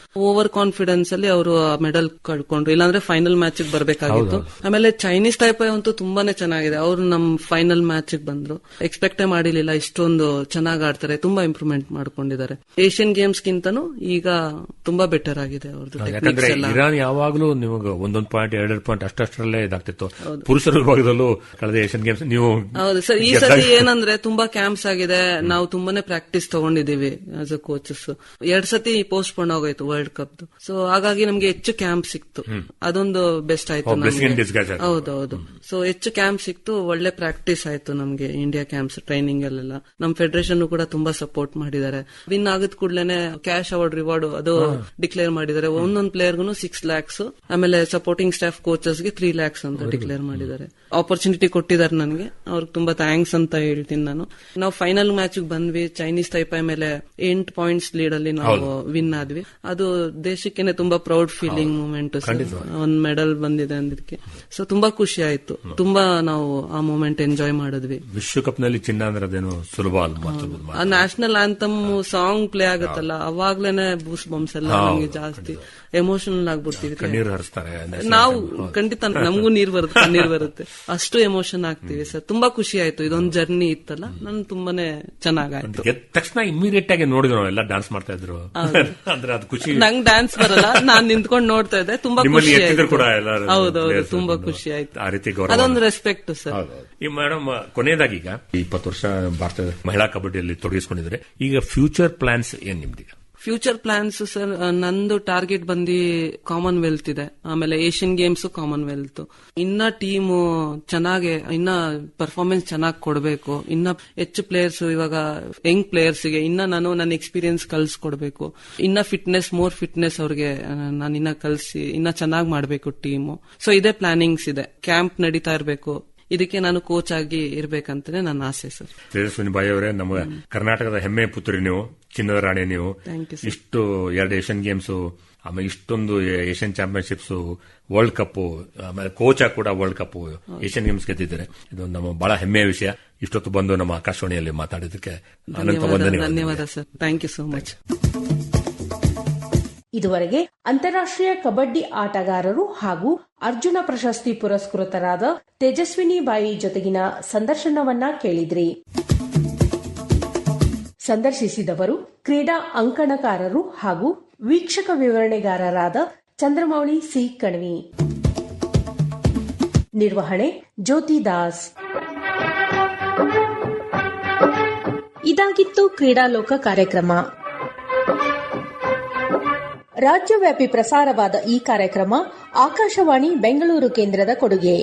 ಓವರ್ ಕಾನ್ಫಿಡೆನ್ಸ್ ಅಲ್ಲಿ ಅವರು ಮೆಡಲ್ ಕಳ್ಕೊಂಡ್ರು, ಇಲ್ಲಾಂದ್ರೆ ಫೈನಲ್ ಮ್ಯಾಚ್ ಬರ್ಬೇಕಾಗಿತ್ತು. ಆಮೇಲೆ ಚೈನೀಸ್ ಟೈಪೈ ಅಂತೂ ತುಂಬಾನೇ ಚೆನ್ನಾಗಿದೆ. ಅವರು ನಮ್ ಫೈನಲ್ ಮ್ಯಾಚ್ ಬಂದ್ರು. ಎಕ್ಸ್ಪೆಕ್ಟೇ ಮಾಡಿರ್ಲಿಲ್ಲ ಇಷ್ಟೊಂದು ಚೆನ್ನಾಗಿ ಆಡ್ತಾರೆ, ತುಂಬಾ ಇಂಪ್ರೂವ್ಮೆಂಟ್ ಮಾಡ್ಕೊಂಡಿದ್ದಾರೆ. ಏಷ್ಯನ್ ಗೇಮ್ಸ್ ಗಿಂತನೂ ಈಗ ತುಂಬಾ ಬೆಟರ್ ಆಗಿದೆ ಅವ್ರದ್ದು. ಯಾಕಂದ್ರೆ ಇರಾನ್ ಯಾವಾಗ್ಲೂ ನಿಮಗೆ 1 ಪಾಯಿಂಟ್ 2 ಪಾಯಿಂಟ್ ಅಷ್ಟರಲ್ಲೇ ಇದಾಗ್ತಿತ್ತು. ಪುರುಷರ ವಿಭಾಗದಲ್ಲೂ ಕಳೆದ ಏಷ್ಯನ್ ಗೇಮ್ಸ್ ನೀವು ಹೌದು ಸರ್. ಈ ಸತಿ ಏನಂದ್ರೆ ತುಂಬಾ ಕ್ಯಾಂಪ್ಸ್ ಆಗಿದೆ, ನಾವು ತುಂಬಾನೇ ಪ್ರಾಕ್ಟೀಸ್ ತಗೊಂಡಿದೀವಿ ಆಸ್ ಅ ಕೋಚಸ್. 2 ಸತಿ ಪೋಸ್ಟ್ ಪೋನ್ ಆಗೋಯ್ತು ವರ್ಲ್ಡ್ ಕಪ್. ಸೊ ಹಾಗಾಗಿ ನಮ್ಗೆ ಹೆಚ್ಚು ಕ್ಯಾಂಪ್ ಸಿಕ್ತು, ಅದೊಂದು ಬೆಸ್ಟ್ ಆಯ್ತು. ಹೌದೌದು. ಸೊ ಹೆಚ್ಚು ಕ್ಯಾಂಪ್ ಸಿಕ್ತು, ಒಳ್ಳೆ ಪ್ರಾಕ್ಟೀಸ್ ಆಯ್ತು ನಮ್ಗೆ ಇಂಡಿಯಾ ಕ್ಯಾಂಪ್ಸ್ ಟ್ರೈನಿಂಗ್ ಅಲ್ಲೆಲ್ಲ. ನಮ್ ಫೆಡರೇಷನ್ ಕೂಡ ತುಂಬಾ ಸಪೋರ್ಟ್ ಮಾಡಿದ್ದಾರೆ. ವಿನ್ ಆಗದ ಕೂಡಲೇ ಕ್ಯಾಶ್ ಅವಾರ್ಡ್ ರಿವಾರ್ಡ್ ಅದು ಡಿಕ್ಲೇರ್ ಮಾಡಿದ್ದಾರೆ. ಒಂದೊಂದು ಪ್ಲೇಯರ್ಗೂ 6 lakhs, ಆಮೇಲೆ ಸಪೋರ್ಟಿಂಗ್ ಸ್ಟಾಫ್ ಕೋಚಸ್ ಗೆ 3 lakhs ಅಂತ ಡಿಕ್ಲೇರ್ ಮಾಡಿದ್ದಾರೆ. ಆಪರ್ಚುನಿಟಿ ಕೊಟ್ಟಿದ್ದಾರೆ ನನಗೆ, ಅವ್ರಿಗೆ ತುಂಬಾ ಥ್ಯಾಂಕ್ಸ್ ಅಂತ ಹೇಳ್ತೀನಿ ನಾನು. ನಾವು ಫೈನಲ್ ಮ್ಯಾಚ್ ಬಂದ್ವಿ, ಚೈನೀಸ್ ಟೈಪೈ ಮೇಲೆ 8 points ಲೀಡ್ ಅಲ್ಲಿ ನಾವು ವಿನ್ ಆದ್ವಿ. ಅದು ದೇಶಕ್ಕೆ ತುಂಬಾ ಪ್ರೌಡ್ ಫೀಲಿಂಗ್ ಮೂಮೆಂಟ್. ಒಂದ್ ಮೆಡಲ್ ಬಂದಿದೆ ಅಂದಿದ್ದಕ್ಕೆ ಸೊ ತುಂಬಾ ಖುಷಿ ಆಯ್ತು. ತುಂಬಾ ನಾವು ಆ ಮೂಮೆಂಟ್ ಎಂಜಾಯ್ ಮಾಡಿದ್ವಿ. ವಿಶ್ವಕಪ್ ನಲ್ಲಿ ಚಿನ್ನ ಅಂದ್ರೆ ಅದೇನು ಸುಲಭ ಅಲ್ಲ. ನ್ಯಾಷನಲ್ ಆಂಥಮ್ ಸಾಂಗ್ ಪ್ಲೇ ಆಗತ್ತಲ್ಲ, ಅವಾಗ್ಲೇನೆ ಬೂಸ್ಟ್ ಬಂಪ್ಸ್ ಎಲ್ಲ ನಮ್ಗೆ ಜಾಸ್ತಿ ಎಮೋಷನಲ್ ಆಗ್ಬಿಡ್ತೀವಿ. ಕಣ್ಣೀರು ಹರಿಸ್ತಾರೆ ನಾವು, ಖಂಡಿತ ನಮಗೂ ನೀರ್ ಬರುತ್ತೆ, ಅಷ್ಟು ಎಮೋಷನ್ ಆಗ್ತೀವಿ ಸರ್. ತುಂಬಾ ಖುಷಿ ಆಯ್ತು. ಇದೊಂದು ಜರ್ನಿ ಇತ್ತಲ್ಲ, ನನ್ ತುಂಬಾನೇ ಚೆನ್ನಾಗಾಯ್ತು. ತಕ್ಷಣ ಇಮಿಡಿಯೇಟ್ ಆಗಿ ನೋಡಿದ್ರು, ಎಲ್ಲ ಡ್ಯಾನ್ಸ್ ಮಾಡ್ತಾ ಇದ್ರು. ಅಂದ್ರೆ ಅದು ಖುಷಿ. ನಂಗೆ ಡ್ಯಾನ್ಸ್ ಬರಲ್ಲ, ನಾನ್ ನಿಂತ್ಕೊಂಡು ನೋಡ್ತಾ ಇದ್ದೆ. ತುಂಬಾ ಖುಷಿ ಆಯ್ತು. ಹೌದೌದು, ತುಂಬಾ ಖುಷಿ ಆಯ್ತು. ಆ ರೀತಿ ಅದೊಂದು ರೆಸ್ಪೆಕ್ಟ್ ಸರ್. ಈ ಮೇಡಮ್, ಕೊನೆಯದಾಗಿ ಈಗ 20 ವರ್ಷ ಭಾರತದ ಮಹಿಳಾ ಕಬಡ್ಡಿಯಲ್ಲಿ ತೊಡಗಿಸಿಕೊಂಡಿದ್ರೆ, ಈಗ ಫ್ಯೂಚರ್ ಪ್ಲಾನ್ಸ್ ಏನ್ ನಿಮ್ದೀಗ? ಫ್ಯೂಚರ್ ಪ್ಲಾನ್ಸ್ ಸರ್, ನಂದು ಟಾರ್ಗೆಟ್ ಬಂದು ಕಾಮನ್ವೆಲ್ತ್ ಇದೆ, ಆಮೇಲೆ ಏಷ್ಯನ್ ಗೇಮ್ಸ್, ಕಾಮನ್ವೆಲ್ತ್. ಇನ್ನ ಟೀಮ್ ಚೆನ್ನಾಗಿ, ಇನ್ನ ಪರ್ಫಾರ್ಮೆನ್ಸ್ ಚೆನ್ನಾಗಿ ಕೊಡಬೇಕು. ಇನ್ನ ಹೆಚ್ಚು ಪ್ಲೇಯರ್ಸ್, ಇವಾಗ ಯಂಗ್ ಪ್ಲೇಯರ್ಸ್ ಗೆ ಇನ್ನ ನಾನು ನನ್ನ ಎಕ್ಸ್ಪೀರಿಯನ್ಸ್ ಕಲ್ಸ್ಕೊಡ್ಬೇಕು. ಇನ್ನ ಫಿಟ್ನೆಸ್, ಮೋರ್ ಫಿಟ್ನೆಸ್ ಅವ್ರಿಗೆ ನಾನು ಇನ್ನ ಕಲ್ಸಿ ಇನ್ನ ಚೆನ್ನಾಗಿ ಮಾಡ್ಬೇಕು ಟೀಮು. ಸೊ ಇದೇ ಪ್ಲಾನಿಂಗ್ಸ್ ಇದೆ. ಕ್ಯಾಂಪ್ ನಡೀತಾ ಇರಬೇಕು, ಇದಕ್ಕೆ ನಾನು ಕೋಚ್ ಆಗಿ ಇರ್ಬೇಕಂತಾನೆ ನನ್ನ ಆಸೆ ಸರ್. ತೇಜಸ್ವಿನಿ ಬಾಯಿ ಅವರೇ, ನಮ್ಮ ಕರ್ನಾಟಕದ ಹೆಮ್ಮೆ ಪುತ್ರಿ ನೀವು, ಚಿನ್ನದ ರಾಣಿ ನೀವು. ಇಷ್ಟು 2 ಏಷ್ಯನ್ ಗೇಮ್ಸ್, ಆಮೇಲೆ ಇಷ್ಟೊಂದು ಏಷ್ಯನ್ ಚಾಂಪಿಯನ್ಶಿಪ್ಸ್, ವರ್ಲ್ಡ್ ಕಪ್, ಆಮೇಲೆ ಕೋಚ್ ಆಗಿ ಕೂಡ ವರ್ಲ್ಡ್ ಕಪ್, ಏಷ್ಯನ್ ಗೇಮ್ಸ್ ಗೆದ್ದಿದ್ದಾರೆ. ಇದು ನಮ್ಮ ಬಹಳ ಹೆಮ್ಮೆಯ ವಿಷಯ. ಇಷ್ಟೊತ್ತು ಬಂದು ನಮ್ಮ ಆಕಾಶವಾಣಿಯಲ್ಲಿ ಮಾತಾಡಿದ್ದಕ್ಕೆ ಧನ್ಯವಾದ sir. Thank you so much. ಇದುವರೆಗೆ ಅಂತಾರಾಷ್ಟ್ರೀಯ ಕಬಡ್ಡಿ ಆಟಗಾರರು ಹಾಗೂ ಅರ್ಜುನ ಪ್ರಶಸ್ತಿ ಪುರಸ್ಕೃತರಾದ ತೇಜಸ್ವಿನಿ ಬಾಯಿ ಜೊತೆಗಿನ ಸಂದರ್ಶನವನ್ನ ಕೇಳಿದ್ರಿ. ಸಂದರ್ಶಿಸಿದವರು ಕ್ರೀಡಾ ಅಂಕಣಕಾರರು ಹಾಗೂ ವೀಕ್ಷಕ ವಿವರಣೆಗಾರರಾದ ಚಂದ್ರಮೌಳಿ ಸಿ ಕಣ್ವಿ. ನಿರ್ವಹಣೆ ಜ್ಯೋತಿ ದಾಸ್. ಇದಾಗಿತ್ತು ಕ್ರೀಡಾಲೋಕ ಕಾರ್ಯಕ್ರಮ. ರಾಜ್ಯವ್ಯಾಪಿ ಪ್ರಸಾರವಾದ ಈ ಕಾರ್ಯಕ್ರಮ ಆಕಾಶವಾಣಿ ಬೆಂಗಳೂರು ಕೇಂದ್ರದ ಕೊಡುಗೆ.